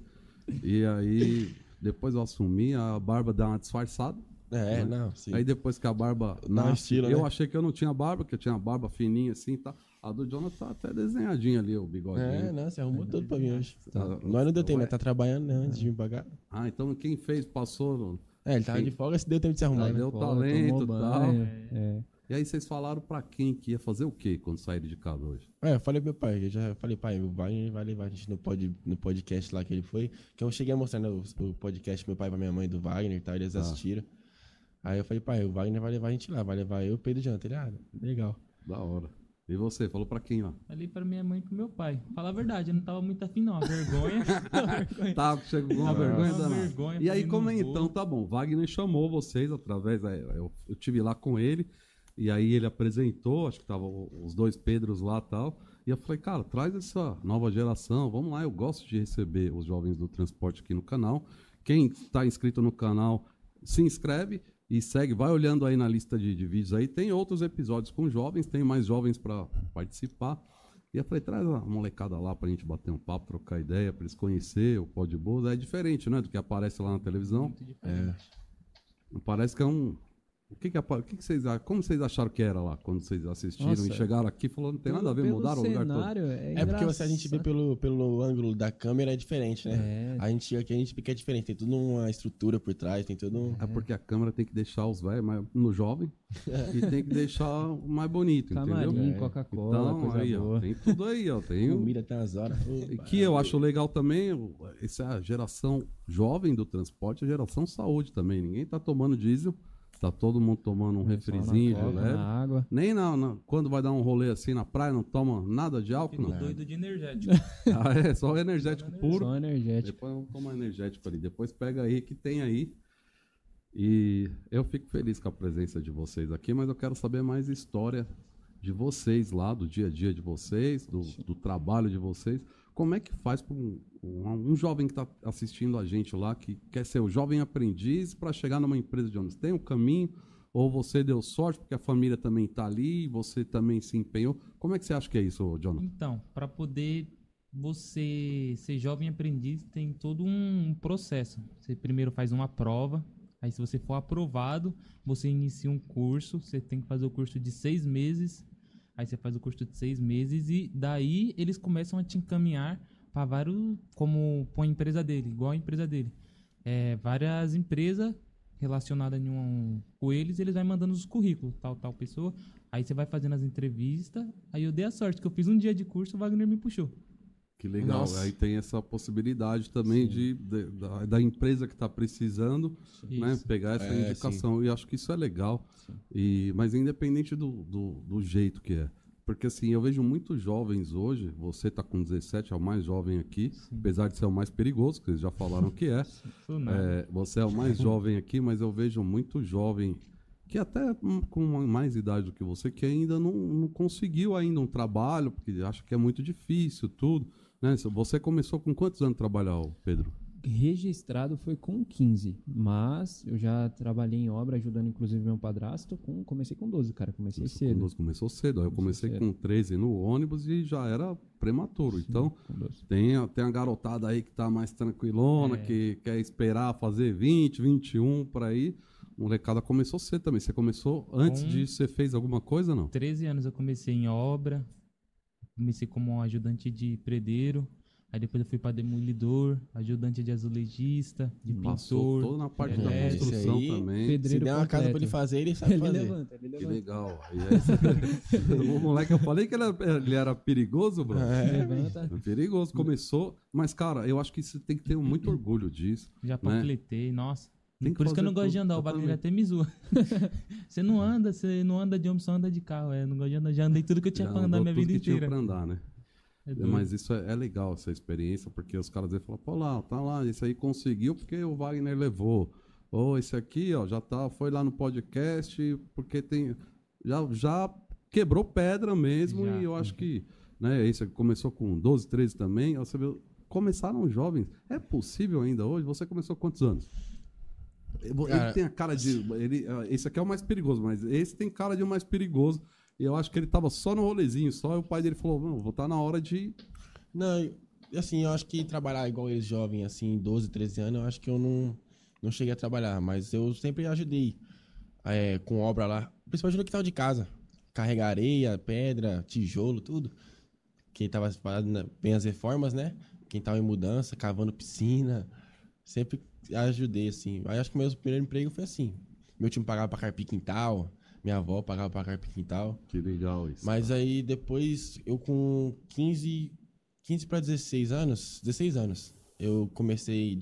S2: E aí, depois eu assumi, a barba dá uma disfarçada.
S4: É, não, sim.
S2: Aí depois que a barba
S4: Dá um estilo,
S2: eu
S4: né?
S2: achei que eu não tinha barba, que eu tinha a barba fininha assim, tá? A do Jonathan tá até desenhadinha ali, o bigodinho.
S4: É, não, você arrumou tudo pra mim hoje.
S2: Tá.
S4: Nós não deu tempo, né? Tá trabalhando, né? Antes de me pagar.
S2: Ah, então quem fez, passou...
S4: É, ele tava de folga, se deu tempo de se arrumar,
S2: Aí
S4: né?
S2: deu
S3: Pô,
S2: talento
S3: tomou
S2: e tal.
S3: banho. É.
S2: E aí vocês falaram pra quem que ia fazer o quê quando saíram de casa hoje?
S4: É, eu falei pro meu pai, eu já falei, pai, o Wagner vai levar a gente no podcast lá que ele foi. Que eu cheguei a mostrar, né, o podcast pro meu pai e pra minha mãe do Wagner e tal, eles assistiram. Aí eu falei, pai, o Wagner vai levar a gente lá, vai levar eu e o Pedro Janta. Ele, legal.
S2: Da hora. E você, falou pra quem lá?
S5: Ali pra minha mãe e pro meu pai. Falar a verdade, eu não tava muito afim, não. A vergonha.
S2: Tá, chegou com uma
S5: Nossa,
S2: vergonha
S5: uma
S2: danada.
S5: vergonha,
S2: E aí,
S5: falei,
S2: como
S5: não
S2: é
S5: vou.
S2: então? Tá bom, Wagner chamou vocês através... Eu tive lá com ele, e aí ele apresentou, acho que tava os dois Pedros lá e tal. E eu falei, cara, traz essa nova geração, vamos lá, eu gosto de receber os jovens do transporte aqui no canal. Quem tá inscrito no canal, se inscreve e segue, vai olhando aí na lista de vídeos aí. Tem outros episódios com jovens, tem mais jovens para participar. E eu falei, traz a molecada lá pra gente bater um papo, trocar ideia, pra eles conhecer o Pod Boas. É diferente, né, do que aparece lá na televisão.
S5: Muito diferente.
S2: Parece que é um... O que vocês acham? Como vocês acharam que era lá quando vocês assistiram
S3: Nossa,
S2: e chegaram aqui e falaram, não tem nada a ver,
S3: Pelo
S2: mudaram o lugar todo?
S3: cenário,
S4: É porque a gente vê pelo ângulo da câmera é diferente, né?
S3: É.
S4: A gente aqui a gente vê que é diferente, tem toda uma estrutura por trás, tem todo um...
S2: É porque a câmera tem que deixar os velhos no jovem e tem que deixar o mais bonito,
S3: Camarim,
S2: entendeu?
S3: Coca-Cola,
S2: Então,
S3: coisa
S2: aí, ó,
S3: boa.
S2: tem tudo aí, ó. Tem
S4: Comida até umas horas.
S2: E que eu acho legal também, essa é a geração jovem do transporte, a geração saúde também. Ninguém tá tomando diesel, tá todo mundo tomando um refrizinho de
S3: Só na
S2: leve.
S3: água.
S2: Nem quando vai dar um rolê assim na praia, não toma nada de álcool,
S5: Fico
S2: não.
S5: doido de energético.
S2: Ah, é só energético puro.
S3: Só energético.
S2: Depois vamos tomar energético ali. Depois pega aí que tem aí. E eu fico feliz com a presença de vocês aqui, mas eu quero saber mais história de vocês lá, do dia a dia de vocês, do trabalho de vocês. Como é que faz para um jovem que está assistindo a gente lá, que quer ser o jovem aprendiz para chegar numa empresa de ônibus? Tem um caminho? Ou você deu sorte porque a família também está ali e você também se empenhou? Como é que você acha que é isso, Jonathan?
S5: Então, para poder você ser jovem aprendiz, tem todo um processo. Você primeiro faz uma prova, aí se você for aprovado, você inicia um curso, você tem que fazer o curso de 6 meses, aí você faz o curso de 6 meses e daí eles começam a te encaminhar para vários, como para a empresa dele, igual a empresa dele. Várias empresas relacionadas com eles vai mandando os currículos, tal pessoa. Aí você vai fazendo as entrevistas. Aí eu dei a sorte que eu fiz um dia de curso, o Wagner me puxou.
S2: Que legal.
S4: Nossa.
S2: Aí tem essa possibilidade também da empresa que está precisando, né,
S5: Isso.
S2: pegar essa indicação. E acho que isso é legal. Mas independente do jeito que é. Porque assim, eu vejo muitos jovens hoje, você está com 17, é o mais jovem aqui, apesar de ser o mais perigoso, que eles já falaram que é.
S5: Sou nada.
S2: Você é o mais jovem aqui, mas eu vejo muito jovem que até com mais idade do que você, que ainda não conseguiu ainda um trabalho, porque acha que é muito difícil, tudo. Né? Você começou com quantos anos a trabalhar, Pedro?
S3: Registrado foi com 15, mas eu já trabalhei em obra, ajudando inclusive meu padrasto. Comecei com 12, cara. Comecei cedo.
S2: Começou cedo. Aí eu comecei com 13 no ônibus e já era prematuro. Então,
S3: Com 12.
S2: tem a garotada aí que tá mais tranquilona, que quer esperar fazer 20, 21 para ir. molecada começou cedo também. Você começou antes
S5: Com-
S2: de você fez alguma coisa, não?
S5: 13 anos eu comecei em obra, comecei como ajudante de predeiro, aí depois eu fui para demolidor, ajudante de azulejista, de
S2: Passou
S5: pintor,
S2: toda na parte
S5: de
S2: da
S5: elétrico.
S2: construção
S4: Esse aí,
S2: também.
S4: Se
S3: Pedreiro
S4: der uma casa pra ele
S3: completo.
S4: fazer, ele sabe
S3: Ele
S4: fazer.
S3: levanta, ele
S2: Que
S3: levanta.
S2: legal. E aí, o moleque, eu falei que ele era perigoso, bro.
S3: Levanta.
S2: É perigoso, começou. Mas, cara, eu acho que você tem que ter muito orgulho disso.
S5: Já panfletei, nossa.
S2: Tem que
S5: Por isso que eu
S2: fazer
S5: não gosto de
S2: tudo,
S5: andar, o
S2: eu
S5: Wagner
S2: também.
S5: até me zoa. Você não anda de ônibus, só anda de carro. Eu não gosto de andar, já andei tudo que eu tinha
S2: Já
S5: pra andar
S2: andou
S5: minha
S2: tudo
S5: vida
S2: que tinha
S5: inteira.
S2: pra andar, né?
S5: É doido.
S2: Mas isso é legal, essa experiência, porque os caras falam, pô lá, tá lá, esse aí conseguiu porque o Wagner levou. Ou esse aqui, ó, já tá, foi lá no podcast, porque tem. Já quebrou pedra mesmo,
S5: Já.
S2: e eu acho que, né, esse começou com 12, 13 também, ó, você viu, começaram jovens. É possível ainda hoje? Você começou com quantos anos? Ele
S4: Cara,
S2: tem a cara de. Esse aqui é o mais perigoso, mas esse tem cara de o mais perigoso. E eu acho que ele tava só no rolezinho, só, e o pai dele falou: não, vou estar na hora de.
S4: Não, assim, eu acho que trabalhar igual eles jovem, assim, 12, 13 anos, eu acho que eu não cheguei a trabalhar, mas eu sempre ajudei com obra lá, principalmente no quintal de casa. Carregar areia, pedra, tijolo, tudo. Quem tava fazendo bem as reformas, né? Quem tava em mudança, cavando piscina, sempre ajudei, assim. Aí acho que meu primeiro emprego foi assim. Meu time pagava pra carpir quintal, minha avó pagava pra carpir quintal.
S2: Que legal isso.
S4: Mas aí depois, eu com 15 para 16 anos, eu comecei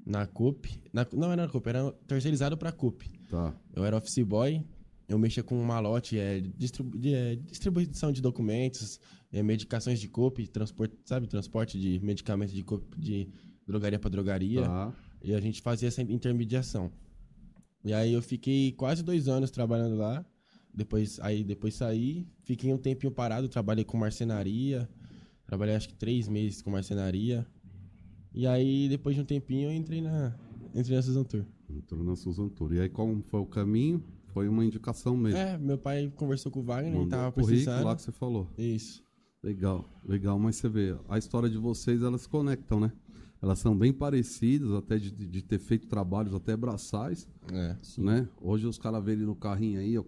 S4: na Coop. Não era na Coop, era terceirizado pra Coop.
S2: Tá.
S4: Eu era office boy, eu mexia com um malote, distribuição de documentos, medicações de Coop, transporte de medicamentos de Coop, de drogaria pra drogaria.
S2: Tá.
S4: E a gente fazia essa intermediação. E aí eu fiquei quase 2 anos trabalhando lá. Depois saí, fiquei um tempinho parado, trabalhei com marcenaria. Trabalhei acho que 3 meses com marcenaria. E aí, depois de um tempinho, eu entrei na Susan Tour.
S2: Entrou na Susan Tour. E aí, como foi o caminho? Foi uma indicação mesmo.
S4: Meu pai conversou com o Wagner, ele
S2: Mandou
S4: tava
S2: o currículo
S4: precisando.
S2: lá que você falou.
S4: Isso.
S2: Legal, legal. Mas você vê, a história de vocês, elas se conectam, né? Elas são bem parecidas, até de ter feito trabalhos até braçais, né? Hoje os caras veem ele no carrinho aí, o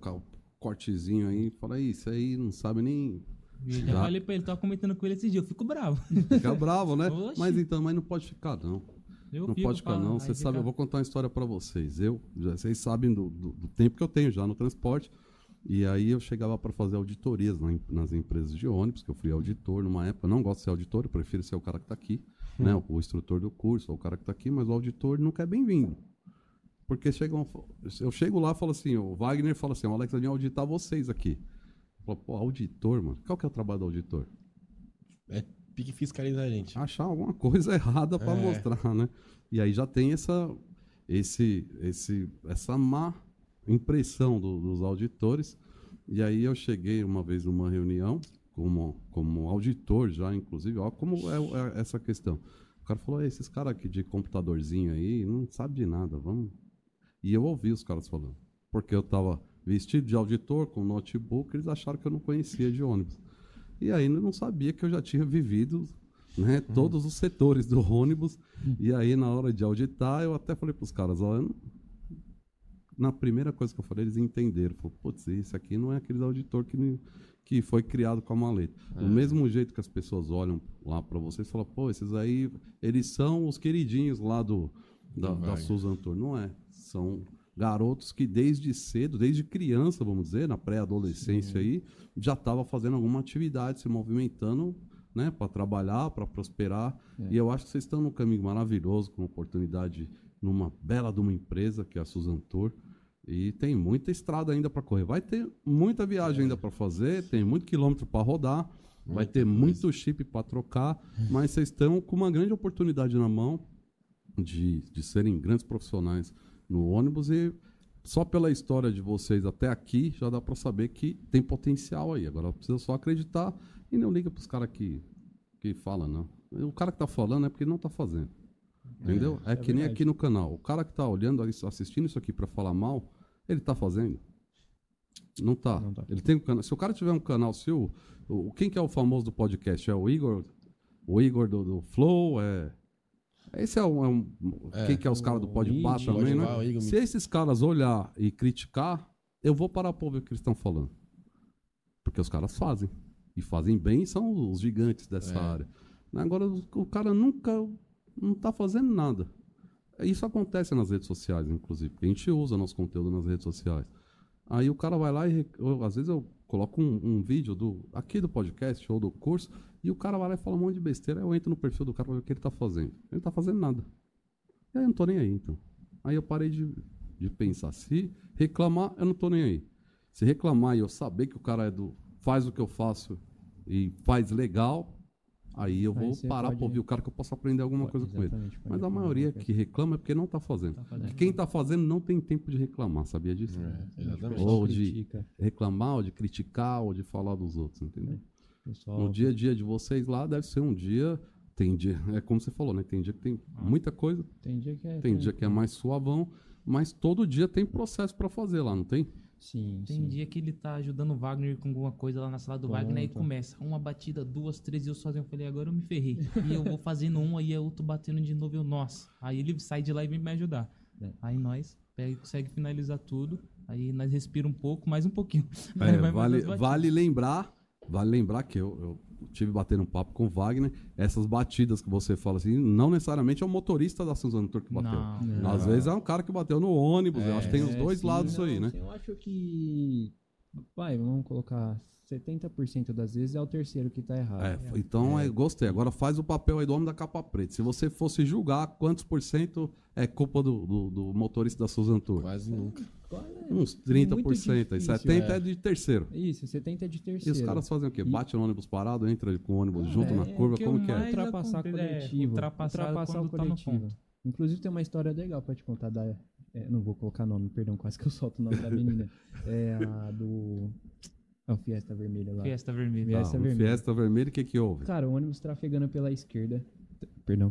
S2: cortezinho aí, fala, isso aí não sabe nem...
S5: Eu já falei pra ele, tava comentando com ele esse dia, eu fico bravo.
S2: Fica bravo, né?
S5: Oxi.
S2: Mas não pode ficar, não.
S5: Eu
S2: Não
S5: fico,
S2: pode ficar,
S5: falo,
S2: não.
S5: aí
S2: Você
S5: fica-
S2: sabe, eu vou contar uma história pra vocês. Vocês sabem do tempo que eu tenho já no transporte. E aí eu chegava pra fazer auditorias nas empresas de ônibus, que eu fui auditor numa época. Eu não gosto de ser auditor, eu prefiro ser o cara que tá aqui, né? O instrutor do curso, ou o cara que tá aqui, mas o auditor nunca é bem-vindo. Porque eu chego lá e falo assim, o Wagner fala assim, o Alex vai auditar vocês aqui. Eu falo, pô, auditor, mano. Qual que é o trabalho do auditor?
S4: Pique fiscalizar a gente.
S2: Achar alguma coisa errada pra mostrar, né? E aí já tem essa má impressão dos auditores. E aí eu cheguei uma vez numa reunião como auditor já, inclusive, ó, como é essa questão. O cara falou, esses caras aqui de computadorzinho aí não sabem de nada, vamos... E eu ouvi os caras falando. Porque eu tava vestido de auditor, com notebook, eles acharam que eu não conhecia de ônibus. E aí eu não sabia que eu já tinha vivido, né, todos os setores do ônibus. E aí na hora de auditar, eu até falei pros caras, ó, na primeira coisa que eu falei, eles entenderam. Falaram, putz, esse aqui não é aquele auditor que foi criado com a maleta. Do mesmo jeito que as pessoas olham lá para vocês e falam, pô, esses aí, eles são os queridinhos lá da Susan Tour. Não é. São garotos que desde cedo, desde criança, vamos dizer, na pré-adolescência aí, já estava fazendo alguma atividade, se movimentando, né, para trabalhar, para prosperar. E eu acho que vocês estão num caminho maravilhoso, com oportunidade numa bela de uma empresa, que é a Susan Tour. E tem muita estrada ainda para correr. Vai ter muita viagem ainda para fazer, tem muito quilômetro para rodar, vai ter muito chip para trocar, mas vocês estão com uma grande oportunidade na mão de serem grandes profissionais no ônibus, e só pela história de vocês até aqui já dá para saber que tem potencial aí. Agora precisa só acreditar e não liga para os caras que falam, não. O cara que tá falando é porque não tá fazendo. Entendeu? É que nem aqui no canal. O cara que tá olhando, assistindo isso aqui para falar mal, ele tá fazendo? Não tá. Ele tem um canal. Se o cara tiver um canal, quem que é o famoso do podcast? É o Igor? O Igor do Flow? Esse é quem que é os caras do Podpah
S3: Ig,
S2: também, né?
S4: Podpah, Igor.
S2: Se esses caras olhar e criticar, eu vou parar pra ouvir o que eles estão falando. Porque os caras fazem. E fazem bem, são os gigantes dessa área. Agora, o cara nunca não tá fazendo nada. Isso acontece nas redes sociais, inclusive. Porque a gente usa nosso conteúdo nas redes sociais. Aí o cara vai lá e... às vezes eu coloco um vídeo aqui do podcast ou do curso e o cara vai lá e fala um monte de besteira. Aí eu entro no perfil do cara pra ver o que ele tá fazendo. Ele não tá fazendo nada. E aí eu não tô nem aí, então. Aí eu parei de pensar. Se reclamar, eu não tô nem aí. Se reclamar e eu saber que o cara faz o que eu faço e faz legal, aí eu vou parar pra ouvir o cara que eu posso aprender alguma coisa com ele. Mas a maioria que reclama é porque não tá fazendo. Porque quem tá fazendo não tem tempo de reclamar, sabia disso?
S4: Exatamente.
S2: Ou de reclamar, ou de criticar, ou de falar dos outros, entendeu? No dia a dia de vocês lá deve ser um dia... Tem dia, é como você falou, né? Tem dia que tem muita coisa. Tem dia que é mais suavão, mas todo dia tem processo pra fazer lá, não tem?
S3: Sim,
S5: Tem dia que ele tá ajudando o Wagner com alguma coisa lá na sala do Wagner e começa uma batida, 2, 3 e eu sozinho. Eu falei, agora eu me ferrei. E eu vou fazendo um, aí eu tô batendo de novo e eu, nossa. Aí ele sai de lá e vem me ajudar. Aí nós pega e consegue finalizar tudo. Aí nós respira um pouco, mais um pouquinho.
S2: Vale lembrar que eu tive batendo um papo com o Wagner. Essas batidas que você fala assim, não necessariamente é o motorista da Suzano Tour que bateu.
S3: Não.
S2: Às vezes é um cara que bateu no ônibus. Eu acho que tem os dois lados isso aí, né?
S3: Eu acho que... vamos colocar 70% das vezes é o terceiro que tá errado.
S2: Então, gostei. Agora faz o papel aí do homem da capa preta. Se você fosse julgar, quantos por cento é culpa do motorista da Suzano Tour?
S4: Quase nunca.
S2: Uns 30%. E 70% é de terceiro.
S3: Isso, 70% é de terceiro.
S2: E os caras fazem o quê? Bate no ônibus parado, entra com o ônibus junto na curva, como que é?
S3: Ultrapassar coletivo.
S5: Ultrapassar o coletivo.
S3: Inclusive tem uma história legal pra te contar não vou colocar nome, perdão, quase que eu solto o nome da menina. É a do... É o Fiesta Vermelha lá.
S5: Fiesta Vermelha.
S2: Fiesta Vermelha, o que houve?
S3: Cara, o ônibus trafegando pela esquerda.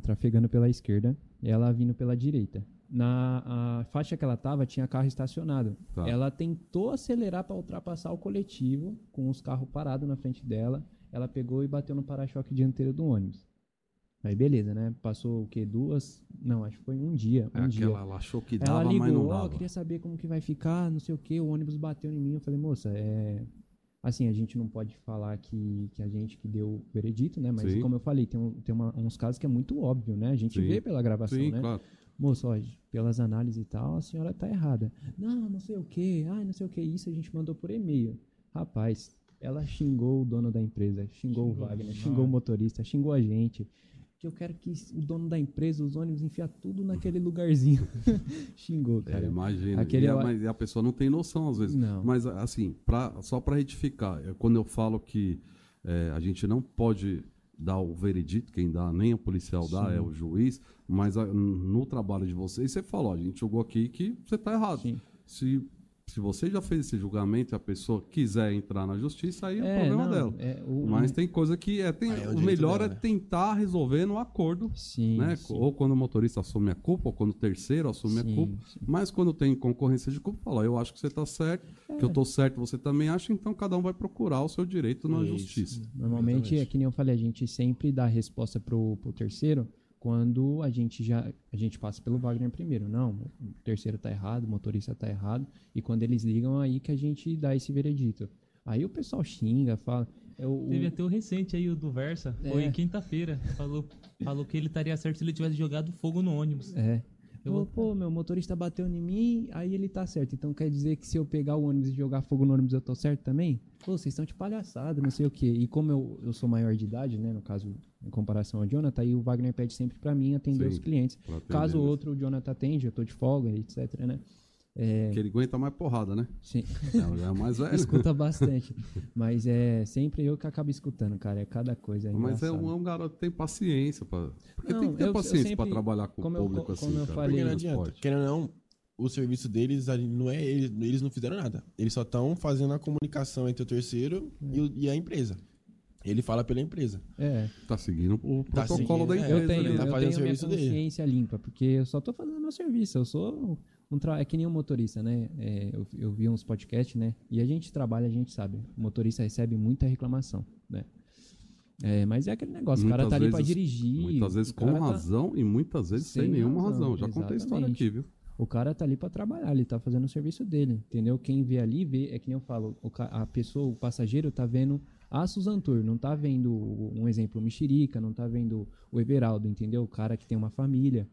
S3: Trafegando pela esquerda. E ela vindo pela direita. Na faixa que ela tava, tinha carro estacionado.
S2: Tá.
S3: Ela tentou acelerar pra ultrapassar o coletivo, com os carros parados na frente dela. Ela pegou e bateu no para-choque dianteiro do ônibus. Aí beleza, né? Passou o quê? Acho que foi um dia.
S2: Ela achou que dava,
S3: ela ligou,
S2: mas não dava.
S3: Queria saber como que vai ficar, não sei o quê. O ônibus bateu em mim. Eu falei, moça, assim, a gente não pode falar que a gente que deu o veredito, né? Mas como eu falei, tem uns casos que é muito óbvio, né? A gente vê pela gravação, né?
S2: Claro.
S3: Moça, ó, pelas análises e tal, a senhora tá errada. Não sei o quê. Não sei o que. Isso a gente mandou por e-mail. Rapaz, ela xingou o dono da empresa, xingou o Wagner, xingou o motorista, xingou a gente. Que eu quero que o dono da empresa, os ônibus, enfiar tudo naquele lugarzinho. Xingou, cara.
S2: Imagina. Mas a pessoa não tem noção, às vezes.
S3: Não.
S2: Mas, assim, só para retificar, quando eu falo que a gente não pode dar o veredito, quem dá, nem o policial dá, é o juiz, mas no trabalho de vocês, você falou, a gente julgou aqui que você está errado. Sim. Se você já fez esse julgamento e a pessoa quiser entrar na justiça, aí é o problema dela. Mas tem coisa que o melhor dela, é tentar resolver no acordo.
S3: Sim,
S2: né?
S3: Sim.
S2: Ou quando o motorista assume a culpa, ou quando o terceiro assume a culpa. Sim. Mas quando tem concorrência de culpa, fala, eu acho que você está certo, que eu estou certo, você também acha, então cada um vai procurar o seu direito na justiça.
S3: Normalmente, é que nem eu falei, a gente sempre dá a resposta pro terceiro quando a gente passa pelo Wagner primeiro. Não, o terceiro tá errado, o motorista tá errado. E quando eles ligam, aí que a gente dá esse veredito. Aí o pessoal xinga, fala...
S5: Teve até o recente aí, o do Versa. Foi quinta-feira. Falou que ele estaria certo se ele tivesse jogado fogo no ônibus. Meu motorista bateu em mim, aí ele tá certo. Então quer dizer que se eu pegar o ônibus e jogar fogo no ônibus, eu tô certo também? Pô, vocês estão de palhaçada, não sei o quê. E como eu sou maior de idade, né, no caso, em comparação ao Jonathan, aí o Wagner pede sempre pra mim atender os clientes. Caso o outro, o Jonathan atende, eu tô de folga, etc, né?
S2: Que ele aguenta mais porrada, né?
S3: Sim.
S2: É mais velho.
S3: Escuta bastante. Mas é sempre eu que acabo escutando, cara. É cada coisa.
S2: Mas um garoto que tem paciência. Porque tem que ter paciência pra trabalhar com o público assim.
S3: Como eu falei,
S4: porque não adianta. Querendo ou não, o serviço deles não é eles não fizeram nada. Eles só estão fazendo a comunicação entre o terceiro e a empresa. Ele fala pela empresa.
S2: Tá seguindo o protocolo da empresa.
S3: Eu tenho
S4: tá fazendo
S3: minha
S4: serviço dele.
S3: consciência limpa, porque eu só tô fazendo meu serviço. Eu sou é que nem um motorista, né? Eu vi uns podcasts, né? E a gente trabalha, a gente sabe. O motorista recebe muita reclamação, né? Mas é aquele negócio, o
S2: Muitas
S3: cara tá ali pra
S2: vezes-
S3: dirigir.
S2: Muitas vezes
S3: o cara
S2: com
S3: tá-
S2: razão e muitas vezes sem
S3: sem
S2: nenhuma
S3: razão,
S2: razão. Já contei a história
S3: exatamente.
S2: aqui, viu?
S3: O cara tá ali pra trabalhar, ele tá fazendo o serviço dele, entendeu? Quem vê ali, é que nem eu falo, a pessoa, o passageiro tá vendo a Suzan Tour, não tá vendo um exemplo, o Mexerica, não tá vendo o Everaldo, entendeu? O cara que tem uma família,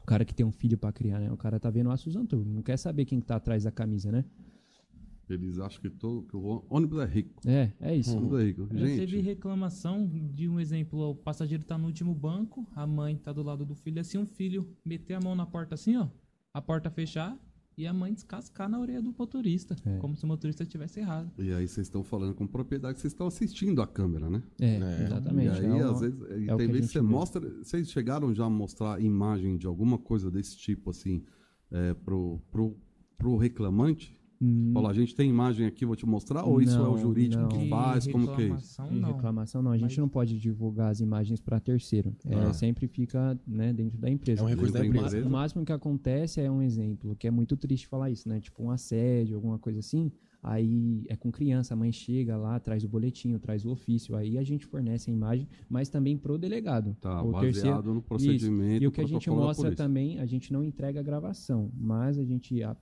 S3: o cara que tem um filho pra criar, né? O cara tá vendo a Suzan Tour, não quer saber quem que tá atrás da camisa, né?
S2: Eles acham que o ônibus é rico.
S3: É isso.
S2: O ônibus é rico.
S5: Já teve
S2: Gente,
S5: reclamação de um exemplo, o passageiro tá no último banco, a mãe tá do lado do filho, assim, um filho meter a mão na porta assim, ó, a porta fechar e a mãe descascar na orelha do motorista, como se o motorista tivesse errado.
S2: e aí vocês estão falando com propriedade, vocês estão assistindo a câmera, né?
S3: Exatamente.
S2: E aí,
S3: o-
S2: às vezes,
S3: é o
S2: tem
S3: que a
S2: vezes
S3: gente
S2: que você
S3: vê.
S2: mostra. Vocês chegaram já a mostrar imagem de alguma coisa desse tipo, assim, pro reclamante? Fala, a gente tem imagem aqui, vou te mostrar, ou isso é o
S3: Não,
S2: jurídico
S3: não.
S2: que faz? Como que é isso?
S3: De reclamação, não. A gente não pode divulgar as imagens para terceiro. Sempre fica, né, dentro da empresa.
S4: É um recurso da
S2: Dentro da
S4: empresa.
S2: empresa.
S3: O máximo que acontece é um exemplo, que é muito triste falar isso, né? Tipo um assédio, alguma coisa assim. Aí é com criança, a mãe chega lá, traz o boletim, traz o ofício. Aí a gente fornece a imagem, mas também pro delegado.
S2: Tá,
S3: o
S2: baseado no procedimento.
S3: Isso. E o que a gente
S2: protocolo da
S3: mostra
S2: polícia.
S3: também, a gente não entrega a gravação, mas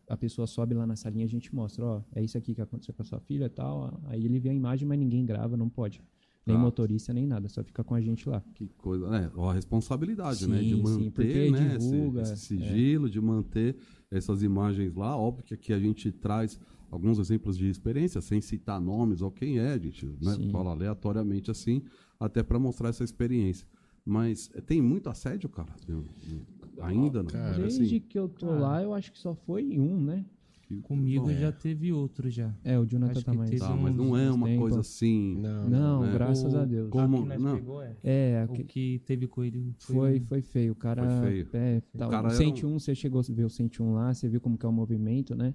S3: a pessoa sobe lá na salinha, a gente mostra, ó, é isso aqui que aconteceu com a sua filha e tal. Aí ele vê a imagem, mas ninguém grava, não pode. Nem
S2: Tá.
S3: motorista, nem nada, só fica com a gente lá.
S2: Que coisa, né? Ó, a responsabilidade,
S3: Sim,
S2: né? De
S3: sim,
S2: manter,
S3: porque
S2: né?
S3: divulga,
S2: esse sigilo, de manter essas imagens lá. Óbvio que aqui a gente traz alguns exemplos de experiência, sem citar nomes ou quem é, a gente, né?
S3: Sim.
S2: Fala aleatoriamente assim, até para mostrar essa experiência. Mas tem muito assédio, cara? Ainda não?
S4: cara,
S3: Desde
S2: assim,
S3: que eu tô lá, eu acho que só foi um, né?
S5: Comigo
S2: Bom,
S5: já teve outro já.
S3: É, o Jonathan
S5: Acho
S3: tá
S5: que
S3: mais.
S5: teve
S2: tá, mas não é
S3: uns
S2: uma
S3: tempos.
S2: coisa assim.
S3: Não,
S2: né?
S3: graças a Deus.
S2: Como-
S5: O que nós
S2: não.
S5: pegou
S3: É,
S5: o que teve com ele
S3: foi feio. O cara.
S2: Foi feio.
S3: Tá,
S2: O cara
S3: o
S2: era
S3: 101, você chegou a ver o 101 lá, você viu como que é o movimento, né?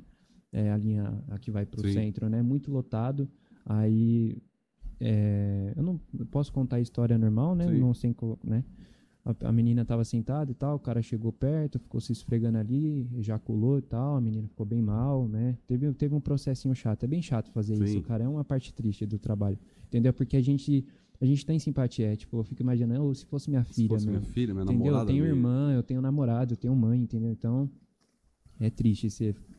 S3: A linha que vai pro
S2: Sim.
S3: centro, né? Muito lotado. Aí. Eu não posso contar a história normal, né?
S2: Sim.
S3: Não sei, né? A menina tava sentada e tal, o cara chegou perto, ficou se esfregando ali, ejaculou e tal, a menina ficou bem mal, né? Teve um processinho chato, é bem chato fazer
S2: Sim.
S3: isso, cara, é uma parte triste do trabalho, entendeu? Porque a gente tem simpatia, tipo, eu fico imaginando, se fosse minha
S2: Se
S3: filha,
S2: fosse
S3: meu,
S2: minha filha, minha
S3: entendeu?
S2: namorada.
S3: Eu tenho
S2: minha-
S3: irmã, eu tenho namorado, eu tenho mãe, entendeu? Então, é triste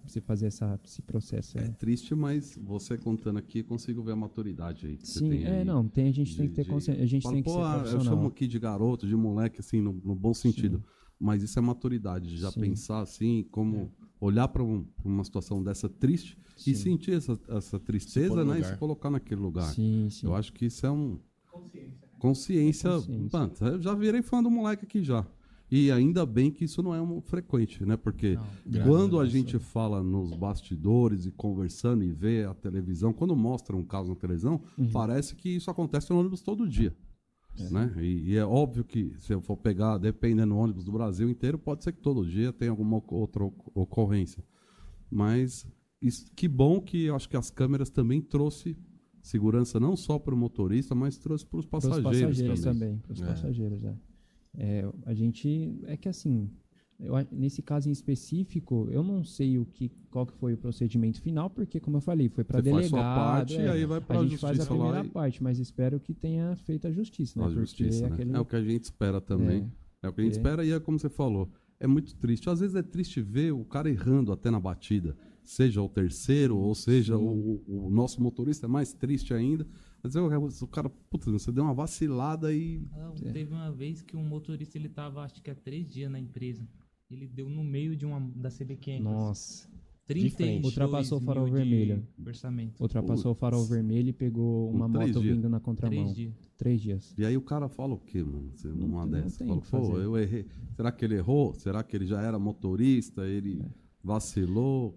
S3: você fazer esse processo.
S2: É triste, mas você contando aqui, eu consigo ver a maturidade aí. Que você
S3: Sim,
S2: tem aí.
S3: não, a gente tem que ter consciência, a gente
S2: Fala,
S3: tem que
S2: pô,
S3: ser
S2: eu
S3: profissional.
S2: chamo aqui de garoto, de moleque, assim, no bom sentido. Mas isso é maturidade, de já
S3: Sim.
S2: pensar assim, como olhar para uma situação dessa triste e
S3: Sim.
S2: sentir essa
S4: Se
S2: tristeza,
S4: pôr no
S2: né? E
S4: lugar.
S2: se colocar naquele lugar.
S3: Sim, sim.
S2: Eu acho que isso é consciência.
S3: Consciência.
S2: Mano, eu já virei fã do moleque aqui já. E ainda bem que isso não é frequente, né? Porque quando a gente fala nos bastidores e conversando e vê a televisão, quando mostra um caso na televisão, parece que isso acontece no ônibus todo dia. Né? E é óbvio que se eu for pegar, dependendo do ônibus do Brasil inteiro, pode ser que todo dia tenha alguma outra ocorrência. Mas que bom que eu acho que as câmeras também trouxe segurança não só para o motorista, mas trouxe para os
S3: Pros
S2: passageiros,
S3: também. Pros passageiros, a gente, é que assim, nesse caso em específico, eu não sei qual que foi o procedimento final, porque, como eu falei, foi para
S2: Você faz
S3: delegado.
S2: sua parte e aí vai pra
S3: a gente faz a
S2: justiça lá
S3: primeira
S2: e-
S3: parte, mas espero que tenha feito a justiça, né?
S2: A justiça, né?
S3: aquele...
S2: É o que a gente espera também. É o que a gente espera e é como você falou. É muito triste. Às vezes é triste ver o cara errando até na batida. Seja o terceiro, ou seja o nosso motorista, é mais triste ainda. Mas o cara, putz, você deu uma vacilada e...
S5: Não, teve uma vez que um motorista, ele tava, acho que há 3 dias na empresa. Ele deu no meio da CB500.
S3: Nossa.
S5: 32
S3: Ultrapassou o farol
S5: mil de
S3: vermelho.
S5: orçamento.
S3: Ultrapassou o farol vermelho e pegou uma
S2: 3
S3: moto
S2: dias.
S3: vindo na contramão.
S5: 3 dias.
S3: 3 dias.
S2: E aí o cara fala o quê, mano? Você numa
S3: não
S2: dessa.
S3: tem
S2: Fala,
S3: o que
S2: pô,
S3: fazer.
S2: eu errei. Será que ele errou? Será que ele já era motorista? Ele vacilou?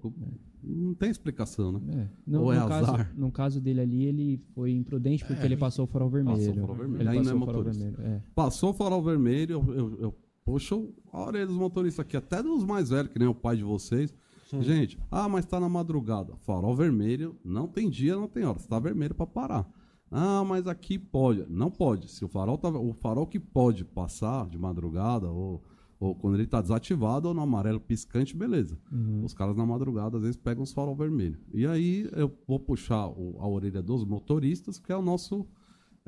S2: Não tem explicação, né? Ou é azar?
S3: No caso dele ali, ele foi imprudente porque ele passou o farol vermelho.
S2: Passou o farol vermelho.
S3: Ele
S2: Aí não
S3: passou
S2: é
S3: o farol
S2: motorista.
S3: vermelho.
S2: Passou o farol vermelho, eu puxo a orelha dos motoristas aqui, até dos mais velhos, que nem o pai de vocês. Gente, mas tá na madrugada. Farol vermelho, não tem dia, não tem hora. Tá vermelho pra parar. Mas aqui pode. Não pode. Se o farol que pode passar de madrugada, ou quando ele tá desativado, ou no amarelo piscante, beleza. Os caras na madrugada, às vezes, pegam os farol vermelho. E aí eu vou puxar a orelha dos motoristas, que é o nosso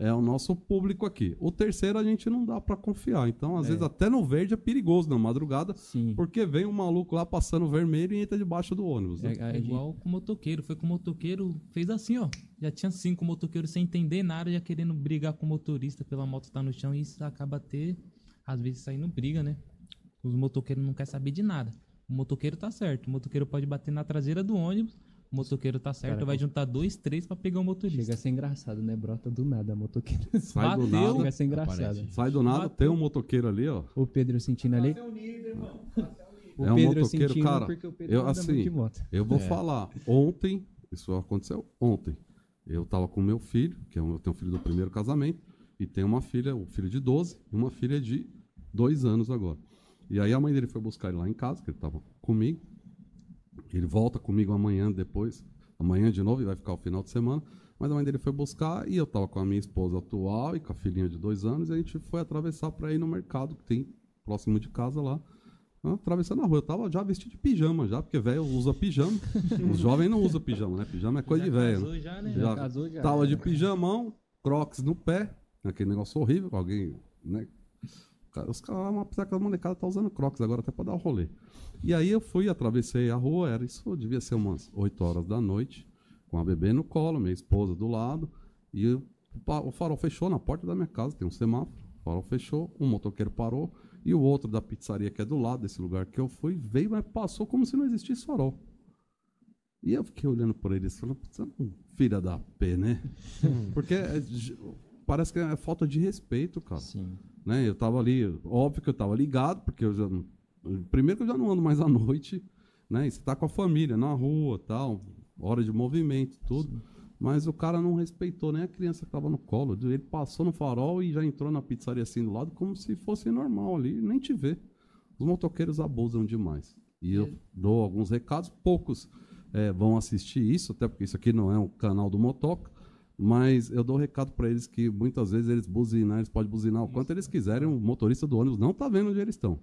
S2: é o nosso público aqui. O terceiro a gente não dá pra confiar. Então, às vezes, até no verde é perigoso na madrugada,
S3: Sim.
S2: porque vem um maluco lá passando vermelho e entra debaixo do ônibus. Né?
S5: É igual com o motoqueiro. Foi com o motoqueiro, fez assim, ó. Já tinha 5 motoqueiros sem entender nada, já querendo brigar com o motorista pela moto tá no chão. E isso acaba às vezes, saindo briga, né? Os motoqueiros não querem saber de nada. O motoqueiro tá certo. O motoqueiro pode bater na traseira do ônibus. O motoqueiro tá certo, vai juntar 2, 3 pra pegar o motorista.
S3: Chega a ser engraçado, né? Brota do nada a motoqueira.
S2: Sai do
S5: Bateu.
S2: nada,
S3: Chega a ser engraçado.
S2: sai do nada, tem um motoqueiro ali, ó.
S3: O Pedro sentindo ali.
S6: Você é unido, irmão. Você é unido.
S3: O
S2: É um
S3: Pedro
S2: motoqueiro,
S3: sentindo
S2: cara,
S3: porque o Pedro
S2: eu,
S3: anda
S2: assim,
S3: muito de moto.
S2: Eu vou falar, ontem, isso aconteceu ontem, eu tava com meu filho, eu tenho um filho do primeiro casamento, e tem uma filha, um filho de 12 e uma filha de 2 anos agora. E aí a mãe dele foi buscar ele lá em casa, que ele tava comigo, ele volta comigo amanhã depois, amanhã de novo, e vai ficar o final de semana, mas a mãe dele foi buscar, e eu tava com a minha esposa atual e com a filhinha de 2 anos, e a gente foi atravessar para ir no mercado, que tem próximo de casa lá, atravessando a rua. Eu tava já vestido de pijama, já, porque velho usa pijama. Os jovens não usam pijama, né? Pijama é coisa de velho.
S5: Casou já, né?
S3: Já casou, já
S2: Tava
S3: era.
S2: de pijamão, crocs no pé, aquele negócio horrível, alguém, né? Os caras, apesar que a molecada tá usando crocs agora até pra dar o rolê. E aí eu fui, atravessei a rua, devia ser umas 8 horas da noite, com a bebê no colo, minha esposa do lado, e o farol fechou na porta da minha casa, tem um semáforo, o farol fechou, um motoqueiro parou, e o outro da pizzaria que é do lado desse lugar que eu fui, veio, mas passou como se não existisse farol. E eu fiquei olhando por eles, falando, filha da P, né? Porque parece que é falta de respeito, cara.
S3: Sim.
S2: Né? Eu tava ali, óbvio que eu tava ligado, porque primeiro que eu já não ando mais à noite, né? E você tá com a família na rua, tal, hora de movimento, tudo. Sim. Mas o cara não respeitou nem a criança que tava no colo. Ele passou no farol e já entrou na pizzaria assim do lado, como se fosse normal ali, nem te vê. Os motoqueiros abusam demais. E eu dou alguns recados, poucos vão assistir isso, até porque isso aqui não é um canal do Motoca, mas eu dou recado para eles que muitas vezes eles podem buzinar o quanto eles quiserem, o motorista do ônibus não tá vendo onde eles estão.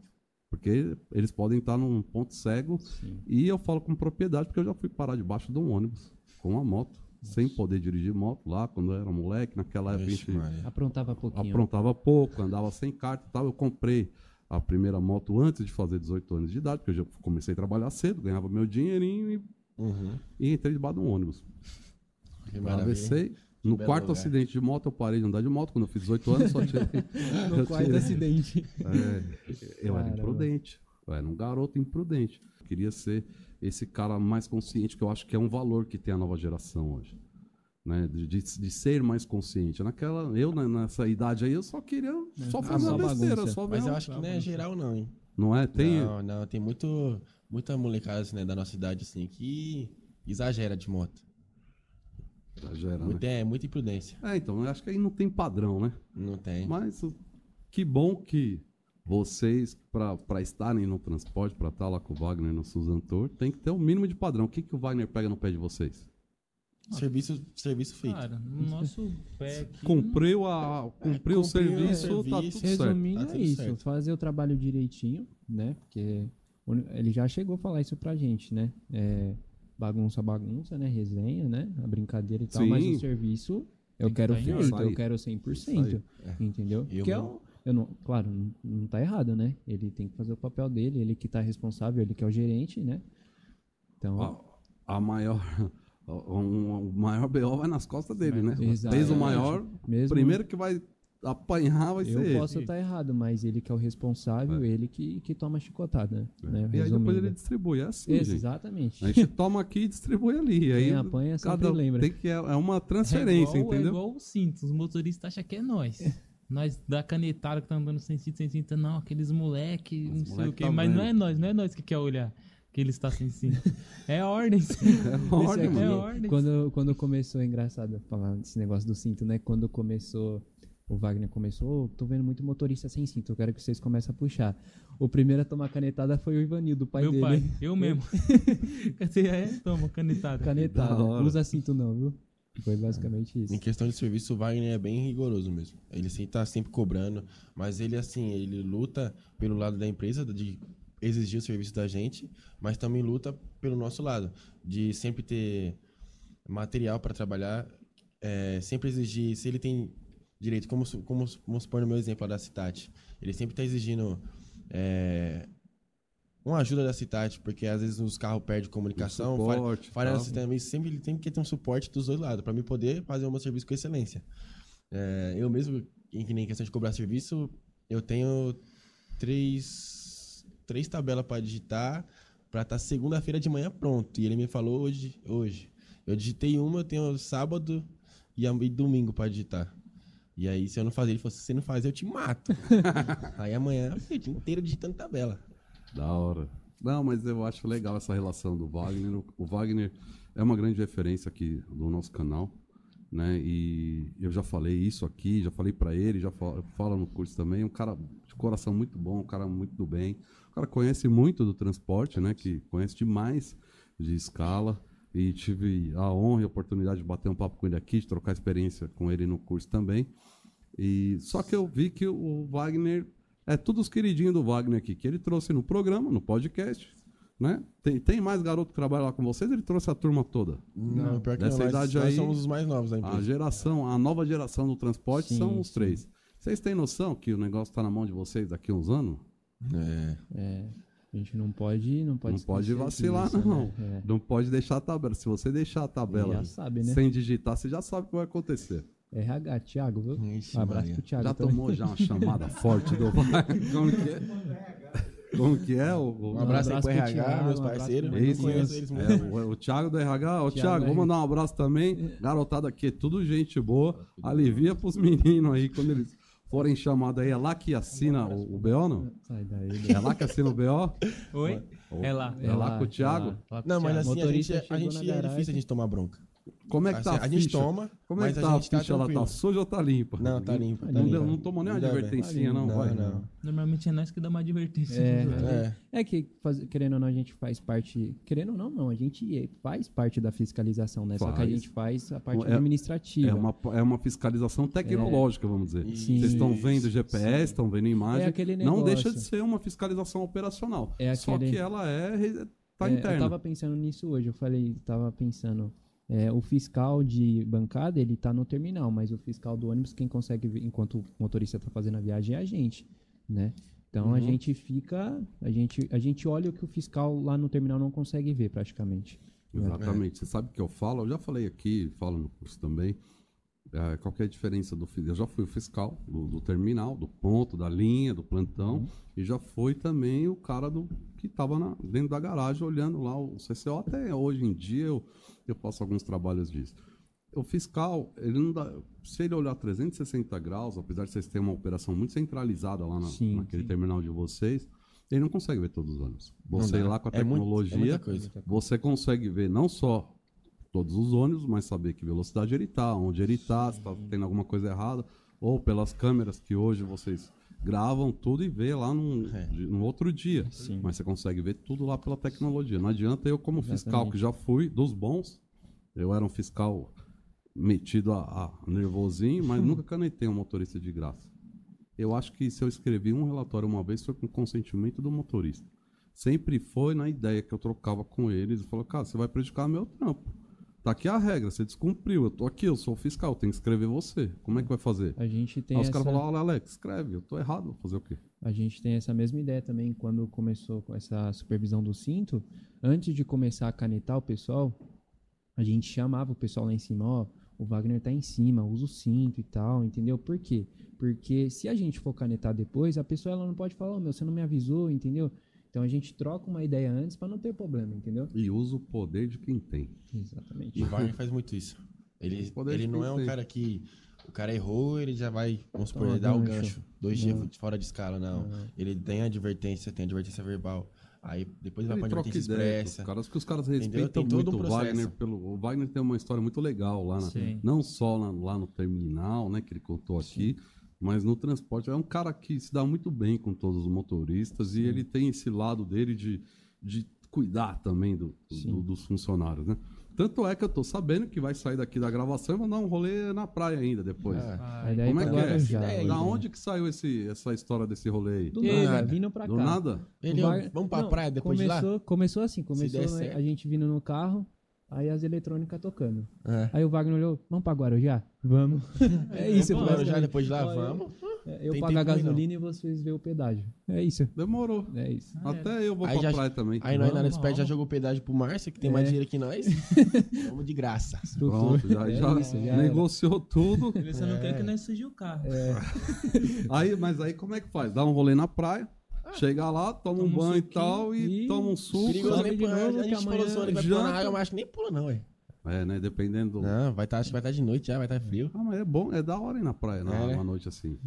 S2: Porque eles podem estar num ponto cego. Sim. E eu falo com propriedade, porque eu já fui parar debaixo de um ônibus com uma moto, sem poder dirigir moto lá, quando eu era moleque, naquela época a gente
S3: aprontava pouquinho.
S2: Aprontava pouco, andava sem carta e tal. Eu comprei a primeira moto antes de fazer 18 anos de idade, porque eu já comecei a trabalhar cedo, ganhava meu dinheirinho e entrei debaixo de um ônibus. Atravessei. No quarto acidente de moto, eu parei de andar de moto. Quando eu fiz 18 anos, só tirei.
S3: No quarto acidente.
S2: Eu era imprudente. Eu era um garoto imprudente. Eu queria ser esse cara mais consciente, que eu acho que é um valor que tem a nova geração hoje. Né? De ser mais consciente. Nessa idade aí, eu só queria só fazer uma besteira.
S4: Mas eu acho que não é geral, não, hein?
S2: Não é?
S4: Não, tem muita molecada assim, né, da nossa idade assim, que exagera de moto.
S2: Exagera,
S4: né? Muita imprudência.
S2: Então, eu acho que aí não tem padrão, né?
S4: Não tem.
S2: Mas que bom que vocês, para estarem no transporte, para estar lá com o Wagner no Suzano Tour, tem que ter um mínimo de padrão. O que o Wagner pega no pé de vocês?
S4: Serviço feito.
S5: Cara, no nosso pé aqui...
S2: Cumpriu o serviço, tá tudo certo.
S3: Resumindo,
S4: Tá
S3: é
S4: tudo
S3: isso.
S4: certo.
S3: Fazer o trabalho direitinho, né? Porque ele já chegou a falar isso pra gente, né? Bagunça, né? Resenha, né? A brincadeira e tal.
S2: Sim.
S3: Mas o serviço, eu quero
S5: tá em
S3: feito,
S2: ordem.
S3: eu quero 100%. Entendeu? Porque claro, não tá errado, né? Ele tem que fazer o papel dele, ele que tá responsável, ele que é o gerente, né? Então...
S2: O maior BO vai nas costas dele, né?
S3: Exatamente.
S2: Desde o maior, primeiro que vai apanhar vai ser ele.
S3: Eu posso estar errado, mas ele que é o responsável, ele que toma a chicotada, né?
S2: E aí depois ele distribui, é assim, gente.
S3: Exatamente.
S2: A gente toma aqui e distribui ali.
S3: Quem
S2: aí
S3: apanha sempre lembra.
S2: É uma transferência, entendeu?
S5: É igual o cinto, os motoristas acham que é nós. Nós da canetada que tá andando sem cinto, não, aqueles moleque, não sei o quê. Mas não é nós que quer olhar que ele está sem cinto. É ordem.
S2: É
S3: ordem. Quando começou, é engraçado falar desse negócio do cinto, né? Quando começou, o Wagner começou, tô vendo muito motorista sem cinto, eu quero que vocês comecem a puxar. O primeiro a tomar canetada foi o Ivanildo, o pai dele.
S5: Meu pai, eu mesmo. Toma, canetada.
S3: Canetada, usa cinto não, viu? Foi basicamente isso.
S4: Em questão de serviço, o Wagner é bem rigoroso mesmo. Ele tá sempre cobrando, mas ele luta pelo lado da empresa, de exigir o serviço da gente, mas também luta pelo nosso lado, de sempre ter material para trabalhar, sempre exigir, se ele tem direito. Vamos supor no meu exemplo da Citat. Ele sempre tá exigindo uma ajuda da Citat, porque às vezes os carros perdem comunicação, falha no sistema. Isso sempre tem que ter um suporte dos dois lados, para mim poder fazer o meu serviço com excelência. Eu mesmo, em questão de cobrar serviço, eu tenho três tabelas para digitar, para estar segunda-feira de manhã pronto. E ele me falou hoje. Eu digitei uma, eu tenho sábado e domingo para digitar. E aí, se eu não fazer, ele falou, se você não fazer, eu te mato. Aí amanhã, eu fiquei o dia inteiro digitando tabela.
S2: Da hora. Não, mas eu acho legal essa relação do Wagner. O Wagner é uma grande referência aqui do nosso canal, né? E eu já falei isso aqui, já falei pra ele, já fala no curso também. Um cara de coração muito bom, um cara muito do bem. O cara conhece muito do transporte, né? Que conhece demais de escala. E tive a honra e a oportunidade de bater um papo com ele aqui, de trocar experiência com ele no curso também. Só que eu vi que o Wagner... É tudo os queridinhos do Wagner aqui, que ele trouxe no programa, no podcast, né? Tem mais garoto que trabalha lá com vocês? Ele trouxe a turma toda?
S4: Não, pior que
S2: dessa
S4: não,
S2: idade
S4: nós
S2: aí,
S4: somos os mais novos da empresa.
S2: A nova geração do transporte são os 3. Vocês têm noção que o negócio está na mão de vocês daqui a uns anos?
S3: A gente não pode
S2: vacilar,
S3: disso,
S2: não.
S3: né?
S2: Não pode deixar a tabela. Se você deixar a tabela
S3: sabe, né?
S2: sem digitar, você já sabe o que vai acontecer.
S3: RH, Thiago, viu?
S4: Ixi,
S3: Um abraço
S4: Maria.
S3: pro Thiago.
S2: Já
S3: também.
S2: tomou já uma chamada forte do Wagner? Como que é?
S4: Um abraço aí pro
S3: pro
S4: RH,
S3: Thiago,
S4: meus
S3: um abraço
S4: parceiros.
S3: pro
S4: Eu não
S2: Isso,
S4: conheço
S2: isso.
S4: eles muito.
S2: O Thiago do RH. Ô,
S3: Thiago
S2: Thiago, vou mandar um abraço também. Garotada aqui, tudo gente boa. Alivia pros meninos aí, quando eles forem chamados aí. É lá que assina o BO, não?
S3: Sai daí.
S2: É lá que assina o BO?
S5: Oi? É lá.
S2: É lá com o Thiago?
S5: Lá com
S4: Não,
S5: o
S4: mas
S5: Thiago.
S4: assim, a
S3: Motorista
S4: gente
S3: chegou na
S4: é
S3: garagem.
S4: difícil a gente tomar bronca.
S2: Como é que tá
S4: Assim,
S2: a
S4: a gente
S2: ficha?
S4: toma,
S2: Como é
S4: mas
S2: que
S4: a
S2: tá a
S4: gente tá
S2: ficha? Ela tá
S4: tranquilo.
S2: suja ou tá limpa?
S4: Não, tá limpa.
S2: Não tomou nem uma
S4: Não dá,
S2: advertência, não,
S4: Não,
S2: vai?
S4: não.
S5: Normalmente é nós que dá uma advertência. né?
S3: É que, querendo ou não, a gente faz parte... Querendo ou não, a gente faz parte da fiscalização, né? Só que a
S2: Faz.
S3: gente faz a parte
S2: É-
S3: administrativa.
S2: É uma fiscalização tecnológica, vamos dizer.
S3: Sim.
S2: Vocês estão vendo GPS, estão vendo imagem.
S3: É aquele
S2: Não
S3: negócio.
S2: deixa de ser uma fiscalização operacional. Só
S3: aquele-
S2: que ela tá interna.
S3: Eu tava pensando nisso hoje, tava pensando... o fiscal de bancada, ele tá no terminal, mas o fiscal do ônibus, quem consegue ver enquanto o motorista tá fazendo a viagem é a gente, né? Então a gente fica, a gente olha o que o fiscal lá no terminal não consegue ver praticamente.
S2: Exatamente. Você sabe o que eu falo? Eu já falei aqui, falo no curso também. Qual que é a diferença do fiscal? Eu já fui o fiscal do terminal, do ponto, da linha, do plantão, e já fui também o cara que estava dentro da garagem olhando lá o CCO. Até hoje em dia eu faço alguns trabalhos disso. O fiscal, ele não dá, se ele olhar 360 graus, apesar de vocês terem uma operação muito centralizada lá naquele terminal de vocês, ele não consegue ver todos os ônibus. Você ir lá com a tecnologia,
S4: muita coisa.
S2: você consegue ver não só todos os ônibus, mas saber que velocidade ele está, onde ele está, se está tendo alguma coisa errada, ou pelas câmeras que hoje vocês gravam tudo e vê lá num outro dia.
S3: Sim.
S2: Mas você consegue ver tudo lá pela tecnologia. Não adianta eu, como fiscal, que já fui dos bons, eu era um fiscal metido a nervosinho, mas nunca canetei um motorista de graça. Eu acho que se eu escrevi um relatório uma vez foi com consentimento do motorista. Sempre foi na ideia que eu trocava com eles e falou, cara, você vai prejudicar meu trampo. Tá aqui a regra, você descumpriu, eu tô aqui, eu sou o fiscal, tenho que escrever você. Como é que vai fazer?
S3: A gente tem
S2: Aí os caras falaram, olha, Alex, escreve, eu tô errado, vou fazer o quê?
S3: A gente tem essa mesma ideia também quando começou com essa supervisão do cinto. Antes de começar a canetar o pessoal, a gente chamava o pessoal lá em cima, ó, o Wagner tá em cima, usa o cinto e tal, entendeu? Por quê? Porque se a gente for canetar depois, a pessoa ela não pode falar, você não me avisou, entendeu? Então a gente troca uma ideia antes para não ter problema, entendeu?
S2: E usa o poder de quem tem.
S3: Exatamente.
S4: E o Wagner faz muito isso. Ele não é um cara que... O cara errou, ele já vai, vamos supor, ele dá o gancho. 2 dias fora de escala, não. Ele tem advertência verbal. Aí depois vai pra
S2: Ele troca
S4: advertência
S2: ideia
S4: expressa.
S2: com os caras
S4: Entendeu?
S2: respeitam
S4: Tem todo
S2: muito
S4: um
S2: o
S4: processo.
S2: Wagner. O Wagner tem uma história muito legal lá,
S5: Sim.
S2: não só lá no terminal, né, que ele contou aqui, mas no transporte. É um cara que se dá muito bem com todos os motoristas e ele tem esse lado dele de cuidar também dos funcionários, né? Tanto é que eu tô sabendo que vai sair daqui da gravação e vão dar um rolê na praia ainda depois.
S3: Aí daí
S2: Como é
S3: pra
S2: que é?
S3: Guarujá,
S4: Da
S3: hoje,
S2: Da
S3: né?
S2: onde que saiu essa história desse rolê aí?
S3: Do
S5: Ele-
S3: nada, vindo pra cá.
S2: Do nada?
S4: Ele,
S3: O Wagner-
S4: vamos pra
S3: não,
S4: praia depois de lá?
S3: Começou assim,
S4: der
S3: né,
S4: certo.
S3: a gente vindo no carro, Aí as eletrônicas tocando.
S4: É.
S3: Aí o Wagner olhou, vamos pra Guarujá? Vamos. É isso.
S4: Vamos pra Guarujá, depois de lá,
S3: Olha,
S4: vamos.
S3: Eu
S4: Tem
S3: pago a
S4: tempo ruim,
S3: gasolina e vocês vê o pedágio. É isso.
S2: Demorou.
S3: É isso.
S2: Até eu vou
S4: Aí
S2: pra
S4: já-
S2: praia também.
S4: Aí nós na
S5: Vamos,
S4: Nesped já
S5: vamos.
S4: jogou pedágio pro Márcio, que tem mais dinheiro que nós. Vamos de graça.
S2: Pronto, já,
S3: É
S2: já
S3: isso, já era.
S2: negociou tudo.
S5: Ele só não quer que nós suja o carro.
S2: Mas aí como é que faz? Dá um rolê na praia, chega lá, toma um
S5: Toma um
S2: banho e
S5: suquinho
S2: tal, e
S3: e-
S2: toma um suco.
S4: Perigoso
S3: sobe
S4: nem
S3: de
S4: pula.
S3: novo,
S4: A
S3: que
S4: gente falou
S3: amanhã
S4: só, ele vai pular na
S2: janta.
S4: água, mas acho que nem pula não, ué.
S2: É, né? Dependendo do...
S4: Não, acho que vai estar de noite já, vai estar frio.
S2: Ah, mas é bom, é da hora ir na praia,
S4: É, né?
S2: uma noite assim.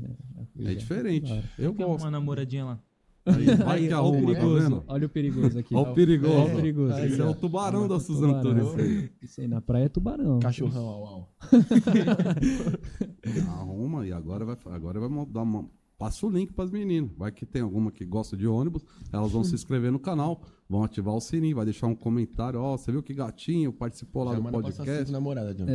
S2: É diferente. Eu
S5: Quer
S2: gosto.
S5: uma namoradinha lá.
S2: Aí, vai que
S3: Olha o
S2: arruma, tá
S3: perigoso.
S2: vendo?
S3: Olha o perigoso aqui.
S2: Olha o perigoso.
S3: Olha o perigoso.
S2: Esse é o tubarão da Suzano
S3: Tubarão.
S2: Antunes aí.
S3: Isso aí na praia é tubarão.
S4: Cachorrão, au.
S2: Arruma e agora vai dar uma... Passa o link pras meninas. Vai que tem alguma que gosta de ônibus, elas vão se inscrever no canal, vão ativar o sininho, vai deixar um comentário. Ó, você viu que gatinho participou lá
S4: Já
S2: do
S4: manda pra sua
S2: podcast.
S4: namorada, John.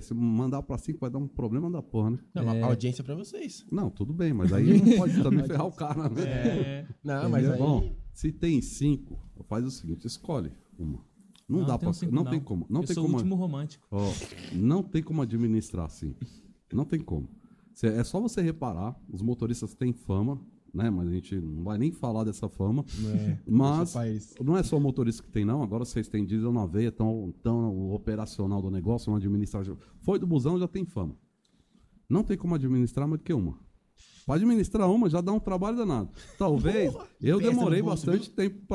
S2: Se mandar pra 5 vai dar um problema da porra, né?
S4: Não, a audiência é pra vocês.
S2: Não, tudo bem, mas aí não pode também ferrar o cara, né?
S5: É.
S4: Não, mas aí...
S2: Bom, se tem 5, faz o seguinte, escolhe uma. Não dá pra...
S5: tenho
S2: Não
S5: cinco,
S2: tem como. Não
S5: Eu
S2: tem
S5: sou o
S2: como.
S5: último romântico.
S2: Ó, não tem como administrar assim. Não tem como. É só você reparar, os motoristas têm fama, né? Mas a gente não vai nem falar dessa fama. Mas não é só o motorista que tem, não. Agora vocês têm diesel na veia, tão o operacional do negócio, uma administração. Foi do busão, já tem fama. Não tem como administrar mais do que uma. Para administrar uma, já dá um trabalho danado. Talvez, eu
S4: Pesa no
S2: demorei
S4: bolso,
S2: bastante tempo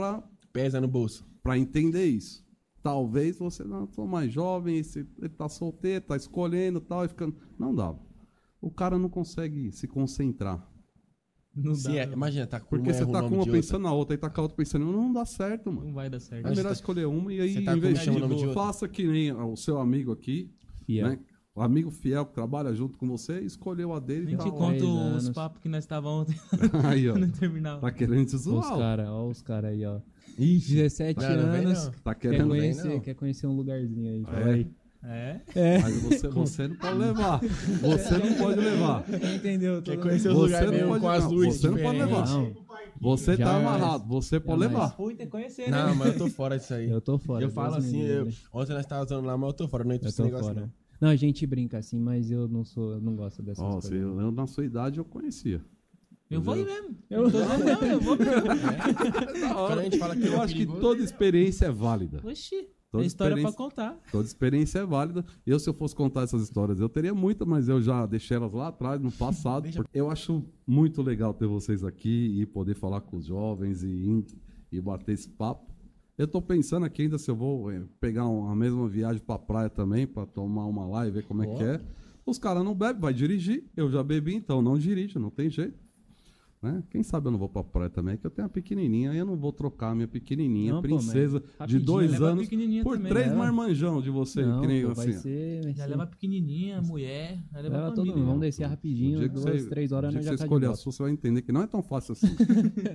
S4: Pesa no bolso.
S2: para entender isso. Talvez você não sou mais jovem, ele tá solteiro, tá escolhendo e tal, e ficando. Não dá. O cara não consegue se concentrar.
S5: Não
S4: Se
S5: dá,
S4: é,
S5: não.
S4: imagina, tá com
S2: Porque
S4: uma,
S2: você
S4: erra o
S2: tá
S4: nome
S2: com uma
S4: de
S2: pensando na outra e tá com a outra pensando em outra, não dá certo, mano.
S5: Não vai dar certo.
S2: É melhor escolher uma e aí,
S4: Você tá
S2: em vez
S4: como chama o nome de
S2: de
S4: outra?
S2: faça que nem o seu amigo aqui,
S3: Fiel.
S2: né? O amigo fiel que trabalha junto com você, escolheu a dele
S5: Nem
S2: e
S5: te
S2: tá
S5: conto
S3: 10
S5: os
S3: anos.
S5: papos que nós estávamos ontem.
S2: Aí, ó.
S5: Não terminava.
S2: Tá querendo se
S3: Os
S2: zoar.
S3: caras, ó, os caras aí, ó. 17
S4: Não, não vem,
S3: anos.
S4: não.
S2: Tá
S3: Quer
S2: querendo.
S3: conhecer,
S4: não.
S3: quer conhecer um lugarzinho aí. Fala
S2: É.
S3: aí.
S5: É?
S2: Mas você não pode levar. Você não pode levar.
S3: Entendeu?
S4: Quer
S3: Todo
S4: conhecer os
S2: Você
S4: lugares
S2: não
S4: mesmo
S2: pode
S4: com as
S2: não,
S4: luzes
S2: você não pode
S4: diferentes.
S2: levar.
S3: Não,
S2: Você tá
S3: Jamais.
S2: amarrado, você pode
S3: Jamais.
S2: levar.
S5: Fui ter que conhecer,
S4: Não,
S5: né?
S4: mas eu tô fora disso aí.
S3: eu tô fora.
S4: Eu falo
S3: Deus me
S4: assim,
S3: livre.
S4: ontem nós tava usando lá, mas eu tô fora. Não entro
S3: Eu
S4: nesse
S3: tô
S4: negócio,
S3: fora.
S4: não.
S3: Não, a gente brinca assim, mas eu não gosto dessas
S2: Ó,
S3: coisas.
S2: eu na sua idade eu conhecia.
S5: Eu vou ir mesmo.
S3: Eu-
S5: Tô dizendo, não, eu vou mesmo.
S4: Quando a gente fala que
S2: Eu acho que toda experiência é válida.
S5: Oxi.
S2: Toda
S5: É história pra
S2: experiência-
S5: contar.
S2: Toda experiência é válida. Eu, se eu fosse contar essas histórias, eu teria muita, mas eu já deixei elas lá atrás, no passado. Eu acho muito legal ter vocês aqui e poder falar com os jovens e bater esse papo. Eu tô pensando aqui ainda se eu vou pegar a mesma viagem pra praia também, pra tomar uma lá e ver como é que é. Os caras não bebem, vai dirigir. Eu já bebi, então não dirijo, não tem jeito. Né? Quem sabe eu não vou pra praia também, que eu tenho uma pequenininha, aí eu não vou trocar a minha pequenininha,
S3: Não, pô,
S2: princesa
S3: mas
S2: de
S3: rapidinho,
S2: 2
S5: leva a
S2: anos,
S5: pequenininha
S2: por
S5: também,
S2: 3
S3: leva.
S2: marmanjão de você,
S3: Não,
S2: que nem
S3: pô, vai
S2: assim.
S3: ser...
S5: Já leva a pequenininha, a mulher. Já leva
S3: Leva
S5: a
S3: todo
S5: família.
S3: mundo. Vamos descer
S2: O
S3: rapidinho,
S2: dia que
S3: 2, 3 horas
S2: o dia
S3: nós
S2: que
S3: já
S2: você
S3: tá de
S2: escolher a
S3: volta.
S2: sua, você vai entender que não é tão fácil assim.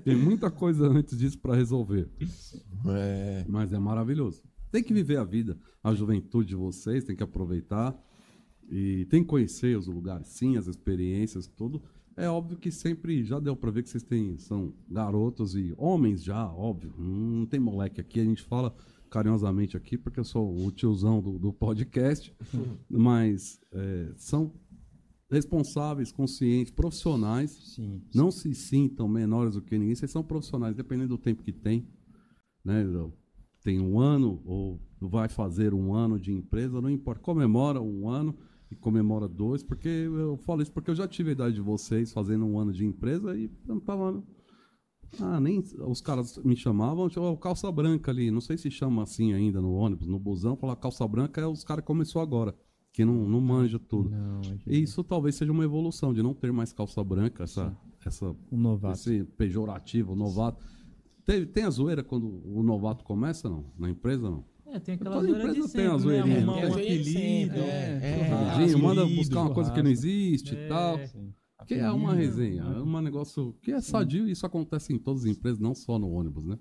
S2: Tem muita coisa antes disso pra resolver.
S4: É.
S2: Mas é maravilhoso. Tem que viver a vida, a juventude de vocês, tem que aproveitar e tem que conhecer os lugares, sim, as experiências, tudo. É óbvio que sempre já deu pra ver que vocês são garotos e homens já, óbvio. Não tem moleque aqui, a gente fala carinhosamente aqui porque eu sou o tiozão do podcast, mas são responsáveis, conscientes, profissionais.
S3: Sim.
S2: Não se sintam menores do que ninguém, vocês são profissionais, dependendo do tempo que tem. Né? Tem 1 ano, ou vai fazer 1 ano de empresa, não importa. Comemora 1 ano e comemora 2, porque eu falo isso porque eu já tive a idade de vocês fazendo 1 ano de empresa e eu não tava. Nem os caras me chamavam, calça branca ali, não sei se chama assim ainda no ônibus, no busão, falar calça branca é os caras que começou agora, que não manja tudo.
S3: Não,
S2: E isso talvez seja uma evolução, de não ter mais calça branca, essa
S3: um novato.
S2: esse pejorativo, novato. Tem a zoeira quando o novato começa, não? Na empresa, não?
S5: Tem aquela
S2: Toda
S5: zoeira
S2: empresa
S5: de
S2: tem a
S5: sempre,
S2: zoeirinha,
S5: né?
S2: não
S5: Arrumar
S2: tem?
S5: um apelido.
S2: Rapidinho, manda
S3: apelido,
S2: buscar uma coisa que não existe e tal.
S3: Sim.
S2: Que é uma resenha, é um negócio que é sadio e isso acontece em todas as empresas, não só no ônibus, né?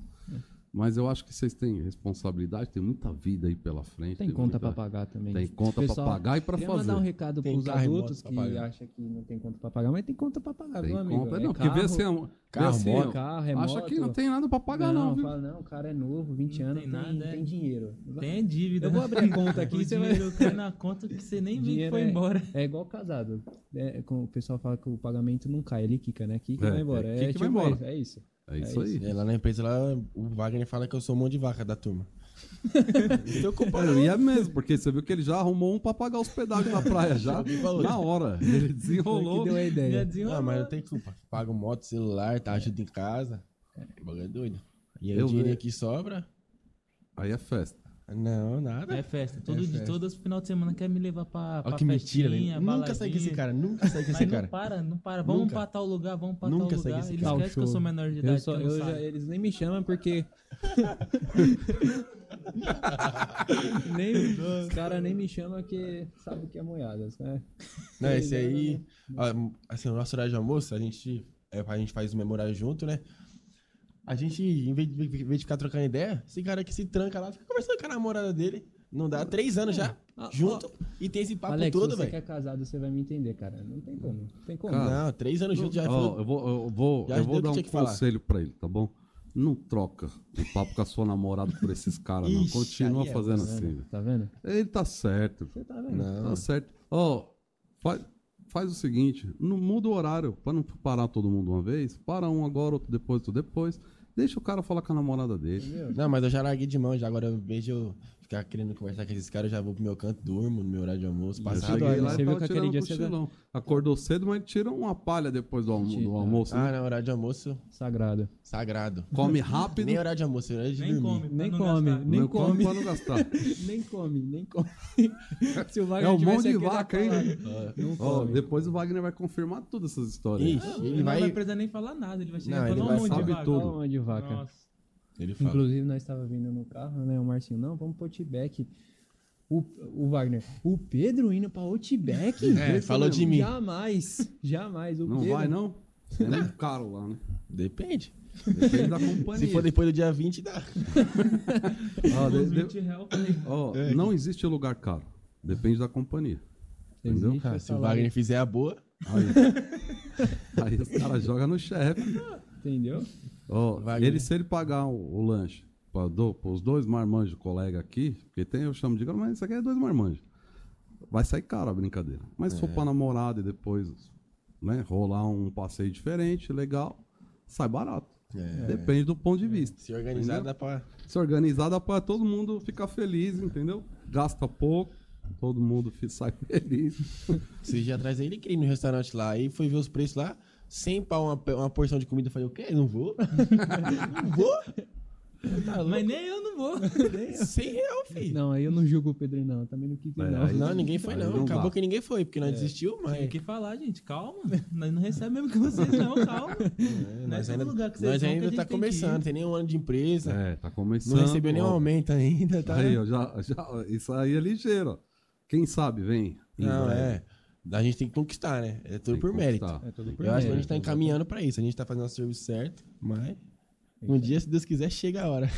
S2: Mas eu acho que vocês têm responsabilidade, tem muita vida aí pela frente.
S3: Tem conta
S2: muita...
S3: pra pagar também.
S2: Tem conta pra
S3: Pessoal,
S2: pagar e pra
S3: queria
S2: fazer.
S3: mandar um recado
S4: Tem
S3: pros
S4: carro e moto
S3: adultos
S4: pra
S3: que
S4: pagar.
S3: acham que não tem conta pra pagar, mas tem conta pra pagar,
S2: Tem
S3: meu amigo.
S2: conta.
S3: É
S2: Não, porque vê
S3: carro,
S2: assim,
S4: Carro,
S2: assim,
S4: moto.
S3: Carro, é
S2: Acha
S3: moto.
S2: que não tem nada pra pagar, não. Viu?
S3: Fala, não, o cara é novo, 20
S5: Não
S3: anos,
S5: tem
S3: tem,
S5: nada,
S3: tem dinheiro.
S5: Tem dívida.
S3: Eu vou abrir a conta aqui,
S5: O
S3: você vai...
S5: dinheiro cai na conta que você nem viu que
S3: Dinheiro
S5: foi embora.
S3: É igual casado. O pessoal fala que o pagamento não cai, ele quica, né? Quica e
S2: É,
S3: vai embora.
S2: quica e vai embora.
S3: É isso.
S2: É isso aí.
S4: Lá na empresa, lá, o Wagner fala que eu sou mão de vaca da turma.
S2: E é mesmo, porque você viu que ele já arrumou um pra pagar os pedágios na praia já. Na hora. Ele desenrolou.
S3: Que deu a ideia.
S4: Ah, mas não tem culpa. Paga moto, celular, tá ajuda em casa. O bagulho é doido. E aí
S2: Eu
S4: o dinheiro
S2: vejo.
S4: que sobra...
S2: Aí é festa.
S4: Não, nada.
S5: É festa.
S3: festa.
S5: Todos os final de semana quer me levar pra
S4: Olha que mentira,
S5: festinha,
S4: velho. Nunca sai com esse cara, nunca sai com
S5: Mas
S4: esse cara.
S5: não para. Vamos
S4: Nunca.
S5: pra tal lugar, vamos pra
S4: Nunca
S5: tal
S4: sai
S5: lugar.
S4: desse
S5: Eles
S3: Tal
S5: esquecem que eu
S3: show.
S5: sou menor de idade.
S3: Eles nem me chamam porque... Os caras nem me chamam que sabe que é moiadas, né?
S4: Não, esse aí... Ó, assim, o nosso horário de almoço, a gente faz o memorário junto, né? A gente, em vez de ficar trocando ideia, esse cara aqui se tranca lá, fica conversando com a namorada dele. Não dá 3 anos já, junto, e tem esse papo
S3: Alex,
S4: todo,
S3: você
S4: velho.
S3: que é casado, você vai me entender, cara. Não tem como. Não tem como.
S2: Cara,
S4: Não, 3 anos junto já
S2: Ó,
S4: falou.
S2: eu vou
S4: Já deu o que
S2: dar um
S4: tinha que falar.
S2: conselho pra ele, tá bom? Não troca o papo com a sua namorada por esses caras, não.
S4: Ixi,
S2: Continua
S4: aí é,
S2: fazendo
S3: Tá
S2: assim.
S3: vendo? Tá vendo?
S2: Ele tá certo.
S3: Você tá vendo?
S2: Tá certo. Ó, faz o seguinte, não muda o horário, pra não parar todo mundo uma vez. Para um agora, outro depois. Deixa o cara falar com a namorada dele.
S4: Não, mas eu já larguei de mão, já agora eu vejo eu ficar querendo conversar com esses caras, eu já vou pro meu canto, durmo no meu horário de almoço,
S2: Eu
S4: passar.
S3: Você
S2: cheguei lá
S3: você
S2: e
S3: viu
S2: tava
S3: que aquele
S2: tirando
S3: dia
S2: um
S3: você
S2: cochilão. Acordou cedo, mas tira uma palha depois do almoço.
S4: Ah,
S2: Né?
S4: não, horário de almoço
S3: Sagrado.
S4: sagrado.
S2: Come rápido.
S4: Nem horário de almoço, horário de
S5: Nem
S4: dormir.
S5: come.
S3: Nem
S5: pra não
S3: come,
S5: gastar.
S3: nem
S2: Não come
S3: come.
S2: pra não gastar.
S3: Nem come. Se o
S2: É
S3: Wagner
S2: um
S3: tivesse
S2: monte de
S3: aqui, ele ia
S2: vaca, hein?
S3: falar, Não
S2: Ó,
S3: come.
S2: depois o Wagner vai confirmar todas essas histórias.
S4: Ixi,
S5: Ele
S4: ele
S5: não vai
S4: vai...
S5: precisar nem falar nada. Ele vai chegar
S4: Não,
S5: e
S4: ele
S5: falar
S4: vai
S5: um monte de
S2: saber
S5: vaga.
S2: tudo.
S3: Olha onde vaca.
S5: Nossa.
S4: Ele fala.
S3: Inclusive, nós estávamos vindo no carro, né? O Marcinho, não, vamos pro Outback. O Wagner, o Pedro indo pra Outback?
S4: É, falou de mim.
S3: Jamais. O
S2: Não
S3: Pedro.
S2: vai, não? É muito caro lá, né?
S4: Depende.
S2: Depende da companhia.
S4: Se for depois do dia 20, dá.
S2: Ó,
S5: Uns 20 reais, eu falei,
S2: ó, não existe lugar caro. Depende da companhia. Entendeu?
S3: Existe,
S4: Ah, se o
S3: salário.
S4: Wagner fizer a boa...
S2: Aí os caras jogam no chefe.
S3: Entendeu?
S2: Ó,
S4: Wagner.
S2: se ele pagar o lanche para os 2 marmanjos colega aqui, porque tem, eu chamo de cara, mas isso aqui é 2 marmanjos. Vai sair caro a brincadeira. Mas se for pra namorada e depois, né, rolar um passeio diferente, legal, sai barato. Depende do ponto de vista.
S4: Se organizar,
S2: Entendeu?
S4: dá pra...
S2: Se organizar, dá pra todo mundo ficar feliz, entendeu? Gasta pouco, todo mundo sai feliz.
S4: Esses dias atrás aí ele queria ir no restaurante lá, aí foi ver os preços lá, 100 pau uma porção de comida. Eu falei, o quê? Não vou? Não vou? Tá louco?
S5: mas nem eu não vou.
S4: 100 real, filho.
S3: Não, aí eu não julgo o Pedro, não. Também não quis ir,
S2: É,
S3: não.
S2: aí-
S4: Não, ninguém foi
S2: Aí
S4: não.
S2: não
S4: Acabou
S2: dá.
S4: que ninguém foi, porque nós desistiu, mas...
S5: Tem que falar, gente. Calma. Nós não recebemos mesmo que vocês, não. Calma. Não é
S4: Nós
S5: todo
S4: ainda,
S5: lugar que vocês
S4: nós
S5: vão que
S4: ainda
S5: a gente
S4: tá
S5: tem que
S4: começando,
S5: ir.
S4: tem nem um ano de empresa.
S2: É, tá começando.
S4: Não recebeu nenhum
S2: ó.
S4: aumento ainda, tá?
S2: Aí, ó, isso aí é ligeiro, ó. Quem sabe, vem. em
S4: Não,
S2: breve.
S4: é. A gente tem que conquistar, né? É tudo
S2: Tem
S4: por
S2: que
S4: mérito.
S2: conquistar.
S3: É tudo por
S4: Eu acho que a
S3: mérito,
S4: gente tá encaminhando pra isso. A gente tá fazendo o serviço certo, mas um dia, se Deus quiser, chega a hora.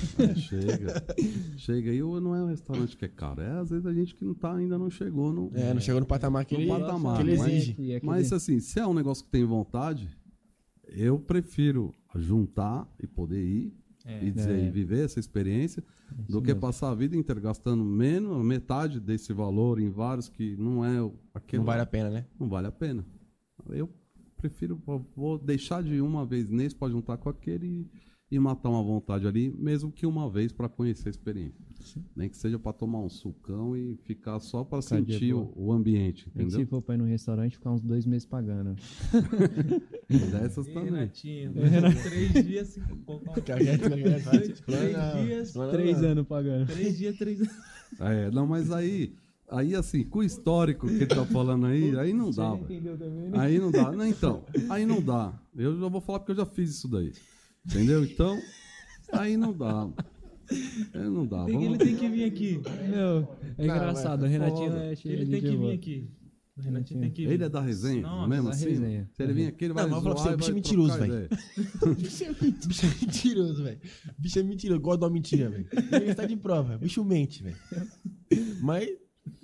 S2: Chega aí, ou não é um restaurante que é caro. É, às vezes a gente que não tá, ainda não chegou no.
S4: É, não chegou no patamar que
S2: No
S4: ele,
S2: patamar,
S4: que ele
S2: mas-
S4: exige.
S2: Mas assim, se é um negócio que tem vontade, eu prefiro juntar e poder ir e dizer, e viver essa experiência do que passar a vida inteira gastando menos, metade desse valor em vários que não é aquele.
S4: Não vale a pena, né?
S2: Não vale a pena. Eu prefiro, vou deixar de ir uma vez nesse para juntar com aquele e matar uma vontade ali, mesmo que uma vez para conhecer a experiência. Nem que seja para tomar um sucão e ficar só para
S3: Ficar de
S2: sentir
S3: boa.
S2: o ambiente,
S3: Nem que
S2: entendeu?
S3: se for pra ir no restaurante, ficar uns 2 meses pagando.
S2: Dessas
S5: Ih,
S2: também.
S5: Renatinho, 3 dias, 5 pouco.
S4: 3
S5: dias,
S3: 3 anos pagando.
S5: 3 dias, 3 anos.
S2: É, não, mas aí assim, com o histórico que ele tá falando aí não dá, velho.
S3: Entendeu também, né?
S2: Aí não dá. Não, então, aí não dá. Eu já vou falar porque eu já fiz isso daí. Entendeu? Então, aí não dá. Aí não dá.
S5: Ele tem que vir aqui.
S3: Meu, é engraçado. O Renatinho
S2: foda.
S3: é cheio
S5: Ele
S3: de
S5: tem que vir
S3: boa.
S5: aqui. O Renatinho tem que vir.
S2: Ele é da resenha,
S5: Nossa,
S2: mesmo
S3: da
S2: assim?
S3: resenha.
S2: Se ele vir aqui, ele vai
S4: Não, mas eu vou falar pra
S2: zoar
S4: você,
S2: e
S4: bicho é
S2: vai
S4: mentiroso,
S2: trocar
S4: velho.
S2: ideia.
S4: Bicho é mentiroso, velho. Bicho é mentiroso, gosta de uma mentira, velho. Ele está de prova. Bicho mente, velho. Mas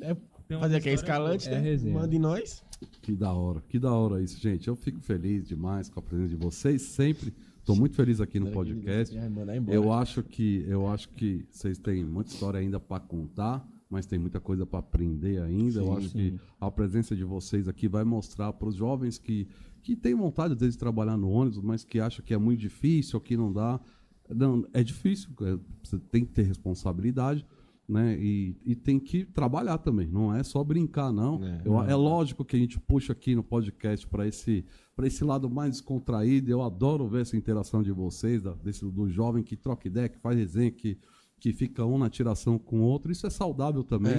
S4: é
S5: Tem uma
S4: fazer aqui a
S5: história
S4: escalante,
S3: boa. É
S4: né?
S3: resenha.
S4: Manda em nós.
S2: Que da hora isso, gente. Eu fico feliz demais com a presença de vocês, sempre. Estou muito feliz aqui no podcast. Eu acho que vocês têm muita história ainda para contar, mas tem muita coisa para aprender ainda. Eu acho que a presença de vocês aqui vai mostrar para os jovens que têm vontade, às vezes, de trabalhar no ônibus, mas que acham que é muito difícil, que não dá. Não, é difícil, você tem que ter responsabilidade, né? E tem que trabalhar também, não é só brincar, não. É lógico que a gente puxa aqui no podcast para esse lado mais descontraído. Eu adoro ver essa interação de vocês, do jovem que troca ideia, que faz resenha, que fica um na tiração com o outro. Isso é saudável também,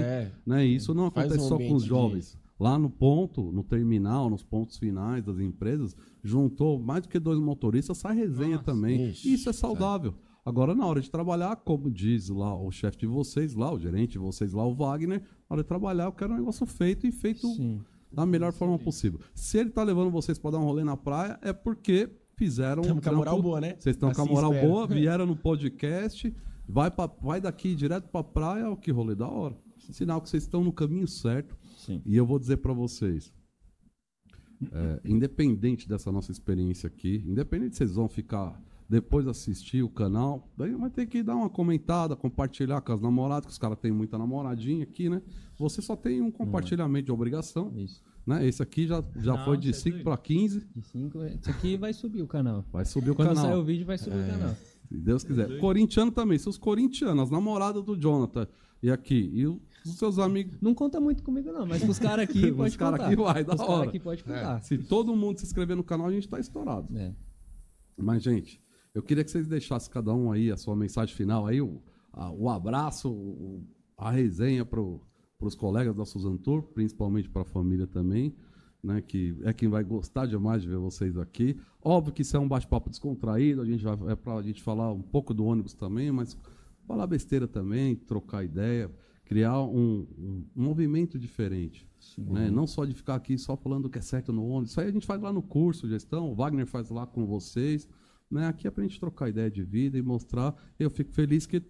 S2: né? E isso não acontece só com os jovens. Lá no ponto, no terminal, nos pontos finais das empresas, juntou mais do que 2 motoristas, sai resenha também. Isso é saudável. Agora, na hora de trabalhar, como diz lá o chefe de vocês, lá o gerente de vocês, lá o Wagner, na hora de trabalhar, eu quero um negócio feito da melhor forma possível. Se ele tá levando vocês para dar um rolê na praia, é porque fizeram...
S4: Estamos com a moral boa, né?
S2: Vocês estão com a moral boa, vieram no podcast, vai daqui direto para a praia, é o que rolê da hora. Sinal que vocês estão no caminho certo. Sim. E eu vou dizer para vocês, independente dessa nossa experiência aqui, independente se vocês vão ficar depois assistir o canal, daí vai ter que dar uma comentada, compartilhar com as namoradas, que os caras têm muita namoradinha aqui, né? Você só tem um compartilhamento de obrigação. Isso. Né? Esse aqui já foi de 5 para 15.
S3: De 5, esse aqui vai subir o canal.
S2: Vai subir o canal.
S3: Quando sair o vídeo, vai subir o canal.
S2: Se Deus quiser. Corintiano também. Se os corintianos, as namoradas do Jonathan e aqui, e os seus amigos...
S3: Não conta muito comigo não, mas os caras aqui pode contar. Os caras aqui
S2: vai, da hora.
S3: Os caras aqui pode contar.
S2: Se todo mundo se inscrever no canal, a gente tá estourado. Mas, gente, eu queria que vocês deixassem cada um aí a sua mensagem final aí, o abraço, a resenha para os colegas da Suzano Tour, principalmente para a família também, né, que é quem vai gostar demais de ver vocês aqui. Óbvio que isso é um bate-papo descontraído, é para a gente falar um pouco do ônibus também, mas falar besteira também, trocar ideia, criar um movimento diferente. Né? Não só de ficar aqui só falando o que é certo no ônibus. Isso aí a gente faz lá no curso de gestão, o Wagner faz lá com vocês. Né? Aqui é para a gente trocar ideia de vida e mostrar. Eu fico feliz que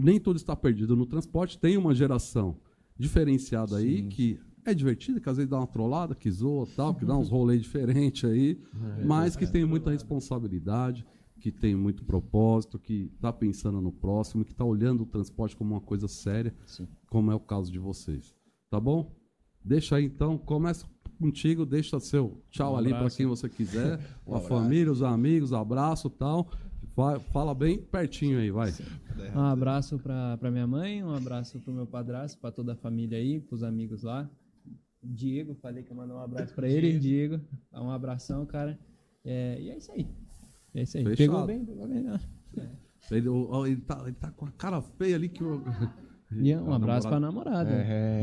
S2: nem tudo está perdido no transporte, tem uma geração diferenciada aí que é divertida, que às vezes dá uma trollada, que zoa, tal, que dá uns rolês diferentes aí, mas que tem muita responsabilidade, que tem muito propósito, que está pensando no próximo, que está olhando o transporte como uma coisa séria, como é o caso de vocês. Tá bom? Deixa aí então, começa contigo, deixa seu tchau ali para quem você quiser, a família, os amigos, abraço e tal. Fala bem pertinho aí, vai.
S3: Um abraço para minha mãe, um abraço para o meu padrasto, para toda a família aí, para os amigos lá. Diego, falei que eu mandei um abraço para ele, Diego. Um abração, cara. E é isso aí. É isso aí.
S2: Fechado.
S3: Pegou bem, né?
S2: Ele tá com a cara feia ali que eu...
S3: E um abraço pra namorada.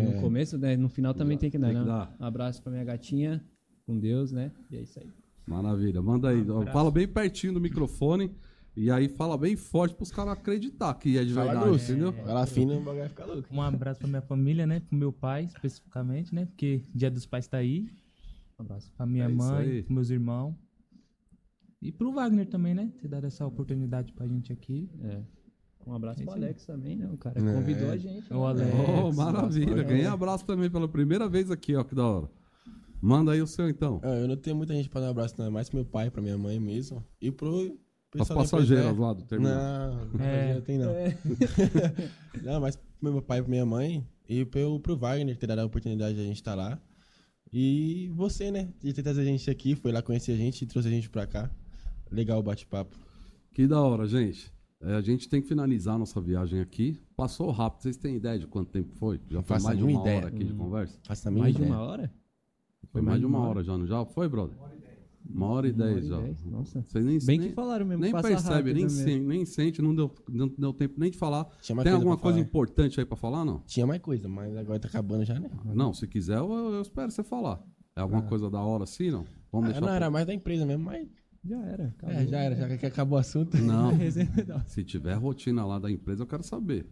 S3: No começo, né? No final também tem que dar, né? Um abraço pra minha gatinha, com Deus, né? E é isso aí.
S2: Maravilha, manda aí. Fala bem pertinho do microfone e aí fala bem forte pros caras acreditar que é de verdade, entendeu?
S4: Ela fina, o bagulho vai ficar louco.
S5: Um abraço pra minha família, né? Pro meu pai, especificamente, né? Porque Dia dos Pais tá aí. Um abraço pra minha mãe, pros meus irmãos. E pro Wagner também, né? Ter dado essa oportunidade pra gente aqui.
S3: Um abraço pro Alex também, né? O cara convidou a gente.
S5: O Alex.
S2: Maravilha. Ganhei abraço também pela primeira vez aqui, ó. Que da hora. Manda aí o seu, então.
S4: Eu não tenho muita gente pra dar um abraço, não. É mais pro meu pai, pra minha mãe mesmo. E pro pessoal.
S2: As passageiras lá do terminal.
S4: Não tem não. Não, mas pro meu pai e pra minha mãe. E pro Wagner ter dado a oportunidade de a gente estar lá. E você, né? De ter trazido a gente aqui, foi lá conhecer a gente e trouxe a gente pra cá. Legal o bate-papo.
S2: Que da hora, gente. A gente tem que finalizar a nossa viagem aqui. Passou rápido. Vocês têm ideia de quanto tempo foi? Já foi mais de uma hora aqui de conversa?
S3: Mais de uma hora?
S2: Foi mais de uma hora já, não já? Foi, brother? 1h10 já.
S3: Nossa.
S2: Vocês
S3: Bem que falaram mesmo.
S2: Nem percebe, nem sente, não deu tempo nem de falar. Tem alguma coisa importante aí pra falar, não?
S4: Tinha mais coisa, mas agora tá acabando já, né?
S2: Não, se quiser, eu espero você falar. É alguma coisa da hora assim, não? Vamos deixar.
S4: Não, era mais da empresa mesmo, mas...
S3: Já era.
S4: Já que acabou o assunto.
S2: Não, se tiver rotina lá da empresa, eu quero saber.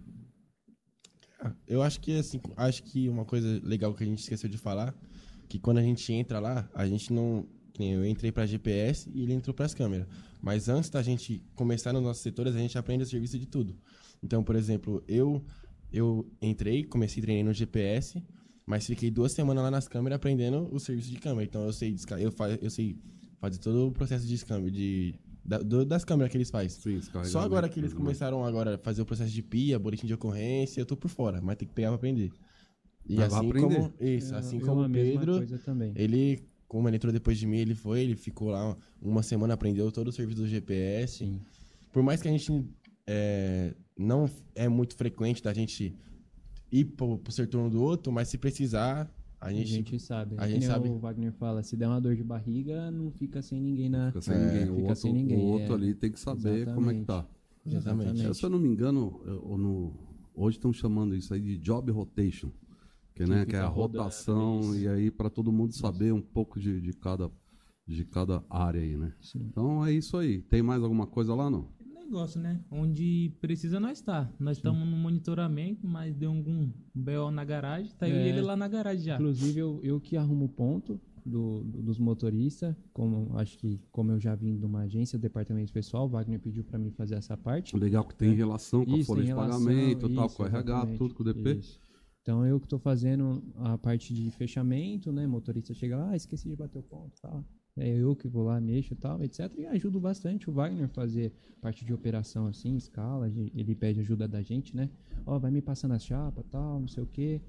S4: Eu acho que, assim, uma coisa legal que a gente esqueceu de falar, que quando a gente entra lá, a gente não... Eu entrei pra GPS e ele entrou pras câmeras. Mas antes da gente começar nos nossos setores, a gente aprende o serviço de tudo. Então, por exemplo, eu entrei, comecei a treinar no GPS Mas fiquei 2 semanas lá nas câmeras aprendendo o serviço de câmera. Então eu sei fazer todo o processo de escâmbio, das câmeras que eles fazem.
S2: Sim,
S4: Só agora que eles começaram a fazer o processo de PIA, boletim de ocorrência, eu tô por fora, mas tem que pegar pra aprender. E
S2: Mas vai
S4: assim
S2: aprender.
S4: como, isso, assim
S3: Eu
S4: como
S3: a
S4: o
S3: mesma
S4: Pedro,
S3: coisa também.
S4: como ele entrou depois de mim, ele ficou lá uma semana, aprendeu todo o serviço do GPS.
S3: Sim.
S4: Por mais que a gente não é muito frequente da gente ir pro setor um do outro, mas se precisar, a gente
S3: sabe.
S4: a
S3: Que
S4: gente
S3: nem
S4: sabe.
S3: O Wagner fala, se der uma dor de barriga, não fica sem ninguém na...
S2: Fica sem ninguém.
S3: fica sem ninguém,
S2: O outro ali tem que saber como é que tá.
S4: Exatamente.
S2: Se eu não me engano, hoje estão chamando isso aí de job rotation, que é a
S3: fica
S2: rotação,
S3: rodando,
S2: e aí para todo mundo saber um pouco de cada área aí, né?
S3: Sim.
S2: Então é isso aí. Tem mais alguma coisa lá, não?
S5: Negócio, né? Onde precisa nós tá. Nós estamos no monitoramento, mas deu algum BO na garagem, tá eu e ele lá na garagem já.
S3: Inclusive, eu que arrumo o ponto dos motoristas, como eu já vim de uma agência, departamento pessoal, o Wagner pediu para mim fazer essa parte.
S2: Legal que tem relação com a
S3: Isso,
S2: folha
S3: tem
S2: de
S3: relação,
S2: pagamento, tal,
S3: isso,
S2: com o RH,
S3: exatamente,
S2: tudo com o DP.
S3: isso. Então eu que estou fazendo a parte de fechamento, né? Motorista chega lá, esqueci de bater o ponto, tal. É eu que vou lá, mexo e tal, etc. E ajudo bastante o Wagner a fazer parte de operação assim, escala. Ele pede ajuda da gente, né? Ó, vai me passando as chapas, tal, não sei o quê.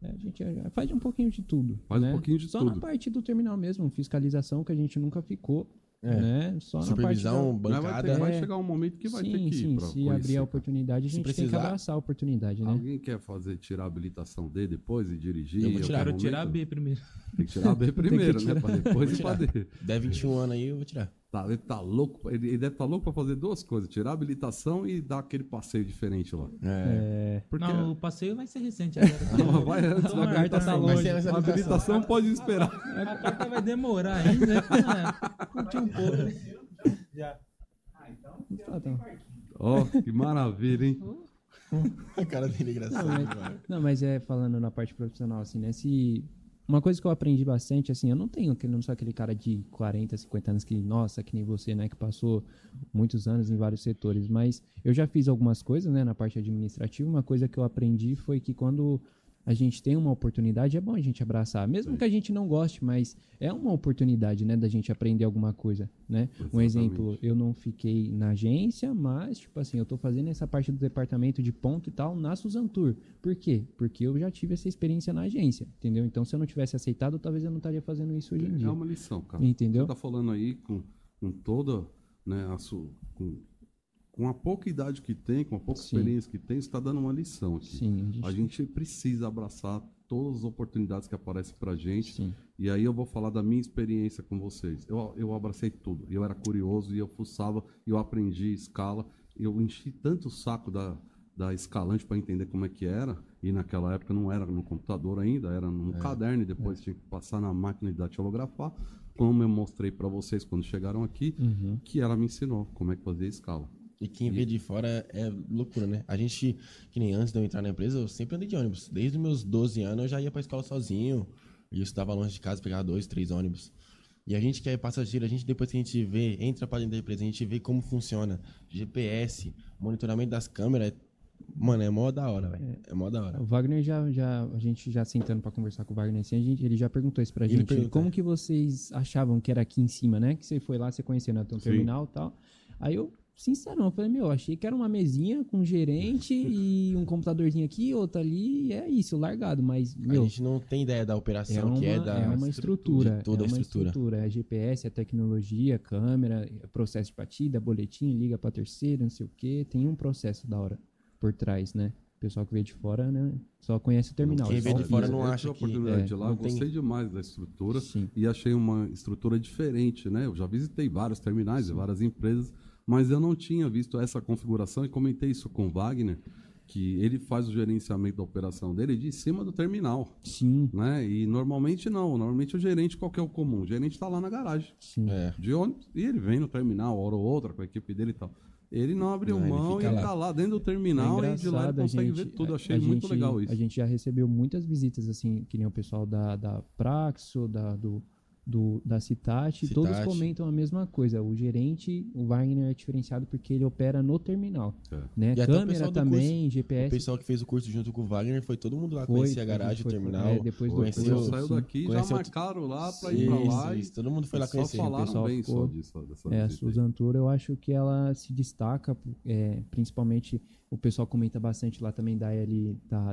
S3: A gente faz um pouquinho de tudo.
S2: Faz um
S3: né?
S2: pouquinho de
S3: Só
S2: tudo.
S3: na parte do terminal mesmo, fiscalização que a gente nunca ficou. Né? Só
S4: Supervisão,
S3: na parte
S4: bancada.
S2: Vai chegar um momento que vai ter que ir
S3: sim,
S2: pra
S3: se
S2: conhecer,
S3: abrir a
S2: cara.
S3: oportunidade, a gente tem que
S4: precisar.
S3: abraçar a oportunidade, né?
S2: Alguém quer tirar a habilitação D depois e dirigir?
S4: Eu vou tirar.
S5: Quero
S2: Algum
S5: tirar a
S2: momento?
S5: B primeiro.
S2: Tem que tirar a B primeiro, né? Pra depois ir pra D.
S4: Der 21 anos aí, eu vou tirar.
S2: Tá, ele tá louco. Ele deve estar louco pra fazer duas coisas: tirar a habilitação e dar aquele passeio diferente lá. Porque
S5: Não, o passeio vai ser recente agora.
S2: não, vai antes
S5: Então,
S2: da
S5: a carta tá longe.
S2: A habilitação pode esperar.
S5: A carta vai demorar ainda. Né? Curtir um pouco, né?
S2: Ó, que maravilha, hein?
S4: A cara dele é engraçada.
S3: Não, mas falando na parte profissional, assim, né? Uma coisa que eu aprendi bastante, assim, eu não sou aquele cara de 40, 50 anos que, nossa, que nem você, né? Que passou muitos anos em vários setores, mas eu já fiz algumas coisas, né? Na parte administrativa, uma coisa que eu aprendi foi que quando a gente tem uma oportunidade, é bom a gente abraçar, mesmo que a gente não goste, mas é uma oportunidade, né, da gente aprender alguma coisa, né?
S2: Exatamente.
S3: Um exemplo, eu não fiquei na agência, mas, tipo assim, eu tô fazendo essa parte do departamento de ponto e tal na Suzantur. Por quê? Porque eu já tive essa experiência na agência, entendeu? Então, se eu não tivesse aceitado, talvez eu não estaria fazendo isso hoje em dia.
S2: É uma lição, cara.
S3: Entendeu?
S2: Você tá falando aí com toda, né, com a pouca idade que tem, com a pouca
S3: Sim.
S2: experiência que tem, você está dando uma lição aqui.
S3: Sim,
S2: A gente precisa abraçar todas as oportunidades que aparecem pra gente.
S3: Sim.
S2: E aí eu vou falar da minha experiência com vocês. Eu abracei tudo. Eu era curioso e eu fuçava, eu aprendi escala. Eu enchi tanto o saco da escalante para entender como é que era. E naquela época não era no computador ainda, era no caderno e depois tinha que passar na máquina de datilografar. Como eu mostrei para vocês quando chegaram aqui, que ela me ensinou como é que fazia escala.
S4: E quem vê de fora é loucura, né? A gente, que nem antes de eu entrar na empresa, eu sempre andei de ônibus. Desde os meus 12 anos eu já ia pra escola sozinho. E eu estudava longe de casa, pegava 2, 3 ônibus. E a gente que é passageiro, depois que a gente entra pra dentro da empresa, a gente vê como funciona. GPS, monitoramento das câmeras. Mano, é mó da hora, velho. É mó da hora.
S3: O Wagner a gente já sentando pra conversar com o Wagner assim, ele já perguntou isso pra
S4: Ele
S3: gente.
S4: pergunta.
S3: Como que vocês achavam que era aqui em cima, né? Que você foi lá, você conheceu, né? Tem um terminal e tal. Aí eu, sincerão, eu falei, achei que era uma mesinha com um gerente e um computadorzinho aqui, outro ali, e é isso, largado. Mas,
S4: A gente não tem ideia da operação que é da...
S3: é uma estrutura.
S4: de toda
S3: é
S4: a
S3: uma
S4: estrutura.
S3: É GPS, é tecnologia, câmera, é processo de batida, boletim, liga pra terceiro, não sei o quê. Tem um processo da hora por trás, né? O pessoal que veio de fora, né? Só conhece o terminal.
S4: Quem veio de fora não
S2: Eu tive
S4: acha
S2: a
S4: que...
S2: oportunidade de lá,
S4: não
S2: eu
S4: tem-
S2: gostei demais da estrutura
S3: Sim.
S2: e achei uma estrutura diferente, né? Eu já visitei vários terminais e várias empresas, mas eu não tinha visto essa configuração e comentei isso com o Wagner, que ele faz o gerenciamento da operação dele de cima do terminal,
S3: Sim,
S2: né? E normalmente não, normalmente o gerente, qual que é o comum? O gerente está lá na garagem
S3: sim.
S4: É.
S2: de ônibus e ele vem no terminal, hora ou outra, com a equipe dele e tal. Ele não abriu
S4: Não, ele
S2: mão,
S4: fica
S2: ele
S4: lá.
S2: tá lá dentro do terminal e de lá ele consegue ver tudo. Achei muito legal isso.
S3: A gente já recebeu muitas visitas, assim, que nem o pessoal da Praxo, da Citat, todos
S4: Citat.
S3: comentam a mesma coisa. O gerente, o Wagner é diferenciado porque ele opera no terminal. Né?
S4: E até o
S3: Câmera
S4: pessoal do
S3: também,
S4: O
S3: GPS.
S4: pessoal que fez o curso junto com o Wagner foi todo mundo lá
S3: Foi,
S4: conhecer a
S3: a
S4: garagem,
S3: gente
S4: o
S3: foi-
S4: terminal.
S3: depois do
S4: conheceu-
S3: curso,
S2: Saiu
S3: sim.
S2: daqui, já
S4: Conheceu-
S2: marcaram lá pra ir pra lá.
S4: Isso, todo mundo foi lá
S2: Só
S4: conhecer.
S2: falaram
S3: pessoal
S2: bem
S3: ficou-
S2: só disso. Dessa
S3: A
S2: visita aí.
S3: Suzan Tour, eu acho que ela se destaca, principalmente o pessoal comenta bastante lá também da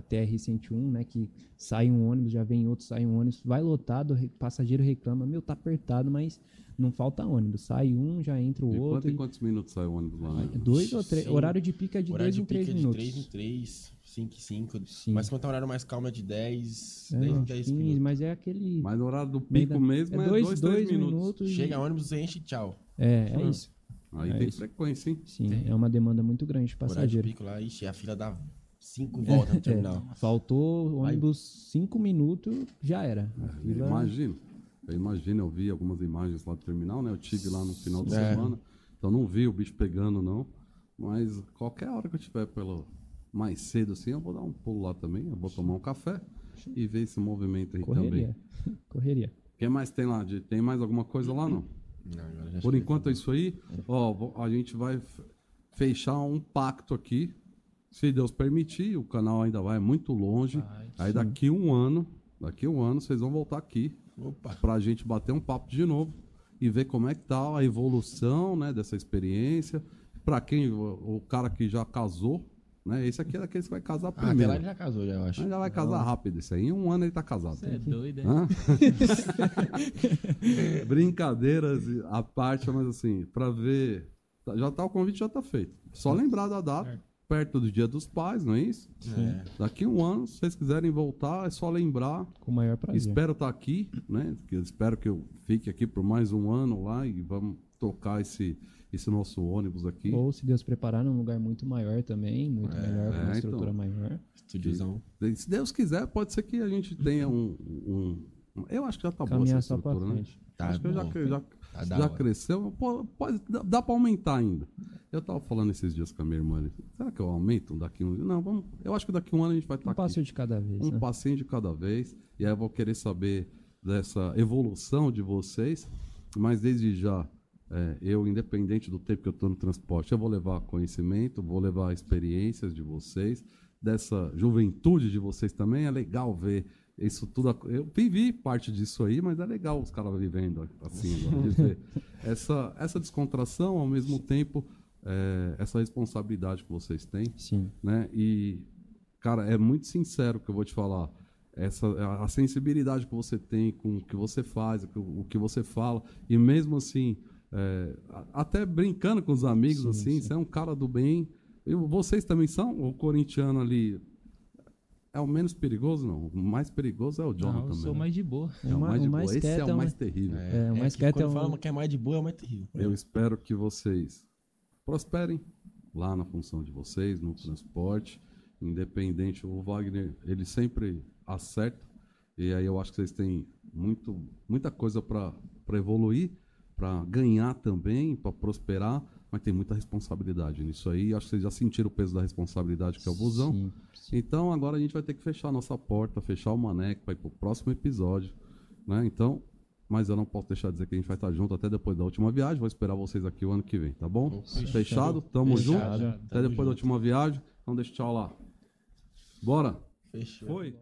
S3: TR-101, né, que sai um ônibus, já vem outro, sai um ônibus, vai lotado, passageiro reclama, meu, tá apertado, mas não falta ônibus, sai um, já entra o
S2: De
S3: outro.
S2: em quantos minutos sai o ônibus lá? Né?
S3: 2 ou 3,
S4: Sim.
S3: horário de pica é de
S4: Horário
S3: 2
S4: de
S3: em 3
S4: pica
S3: minutos.
S4: de 3 em 3, 5 em 5.
S3: Sim.
S4: Mas quando tá um horário mais calmo é de 10
S3: É,
S4: em 10
S3: 15,
S4: minutos.
S3: mas é aquele...
S2: Mas no horário do
S3: meio
S2: pico
S3: da-
S2: mesmo é 2, 3
S3: dois
S2: minutos.
S3: e-
S4: Chega ônibus, você enche e tchau.
S3: É isso.
S2: Aí
S3: É
S2: tem
S3: isso.
S2: frequência, hein?
S3: Sim, é uma demanda muito grande de
S4: Horário de
S3: passageiro.
S4: pico lá, ixi, a fila dá 5 voltas no terminal.
S3: Faltou ônibus 5 minutos, já era. A fila-
S2: Eu imagino, eu vi algumas imagens lá do terminal, né? Eu tive lá no final de
S4: É.
S2: semana, então não vi o bicho pegando, não. Mas qualquer hora que eu tiver mais cedo assim, eu vou dar um pulo lá também, eu vou tomar um café e ver esse movimento aí também.
S3: Correria. Correria.
S2: O que mais tem lá? Tem mais alguma coisa lá, não?
S4: Não, agora já
S2: Por
S4: chega.
S2: enquanto é isso aí. Ó, a gente vai fechar um pacto aqui. Se Deus permitir, o canal ainda vai muito longe. Aí daqui um ano, vocês vão voltar aqui
S4: Opa.
S2: pra gente bater um papo de novo e ver como é que tá a evolução, né, dessa experiência. Pra quem, o cara que já casou, né? Esse aqui é daqueles que vai casar
S4: Ah, até
S2: primeiro.
S4: lá ele já casou, já, eu acho.
S2: Mas já vai casar rápido isso aí. Em um ano ele tá casado.
S5: Você é doido, é?
S2: Hã? Brincadeiras à parte, mas assim, pra ver. Já tá, o convite já tá feito. Só lembrar da data, perto do Dia dos Pais, não é isso?
S4: É.
S2: Daqui um ano, se vocês quiserem voltar, é só lembrar.
S3: Com o maior prazer.
S2: Espero estar aqui, né? Espero que eu fique aqui por mais um ano lá e vamos tocar esse nosso ônibus aqui.
S3: Ou se Deus preparar num lugar muito maior também, muito melhor, com uma
S2: então.
S3: estrutura maior.
S4: Estudiozão.
S2: Se Deus quiser, pode ser que a gente tenha eu acho que já tá boa essa
S3: Caminhar só pra
S2: estrutura, né?
S3: frente.
S4: Tá
S2: Acho que
S4: bom.
S2: já
S4: Tá da
S2: já
S4: hora.
S2: cresceu. Dá pra aumentar ainda. Eu tava falando esses dias com a minha irmã. Será que eu aumento daqui um... Não, vamos. Eu acho que daqui um ano a gente vai estar
S3: Um
S2: aqui.
S3: passo de cada vez,
S2: Um
S3: né?
S2: passinho de cada vez. E aí eu vou querer saber dessa evolução de vocês. Mas desde já, eu, independente do tempo que eu estou no transporte, eu vou levar conhecimento, vou levar experiências de vocês, dessa juventude de vocês também. É legal ver isso tudo. Eu vivi parte disso aí, mas é legal os caras vivendo assim agora. De ver essa descontração, ao mesmo tempo, essa responsabilidade que vocês têm.
S3: Sim.
S2: Né? E, cara, é muito sincero que eu vou te falar. A sensibilidade que você tem com o que você faz, o que você fala, e mesmo assim, até brincando com os amigos,
S3: Sim,
S2: assim,
S3: sim.
S2: você é um cara do bem. Vocês também são? O corintiano ali é o menos perigoso, não? O mais perigoso é o Jonathan.
S5: Não, eu sou
S2: né?
S5: mais de boa.
S2: É o mais de boa. Esse é
S3: quieto
S2: o mais terrível.
S3: o mais
S4: que
S3: quieto
S4: quando
S3: é
S4: fala que é mais de boa, é o mais terrível.
S2: Eu espero que vocês prosperem lá na função de vocês, no transporte, independente. O Wagner, ele sempre acerta, e aí eu acho que vocês têm muita coisa para evoluir, para ganhar também, para prosperar, mas tem muita responsabilidade nisso aí. Acho que vocês já sentiram o peso da responsabilidade que é o busão.
S3: Sim.
S2: Então agora a gente vai ter que fechar a nossa porta, fechar o Maneco para ir para o próximo episódio, né? Então, mas eu não posso deixar de dizer que a gente vai estar junto até depois da última viagem. Vou esperar vocês aqui o ano que vem, tá bom? Fechado? Tamo junto.
S4: Fechado.
S2: Até depois da última viagem. Então deixa tchau lá. Bora.
S4: Fechou.
S2: Foi.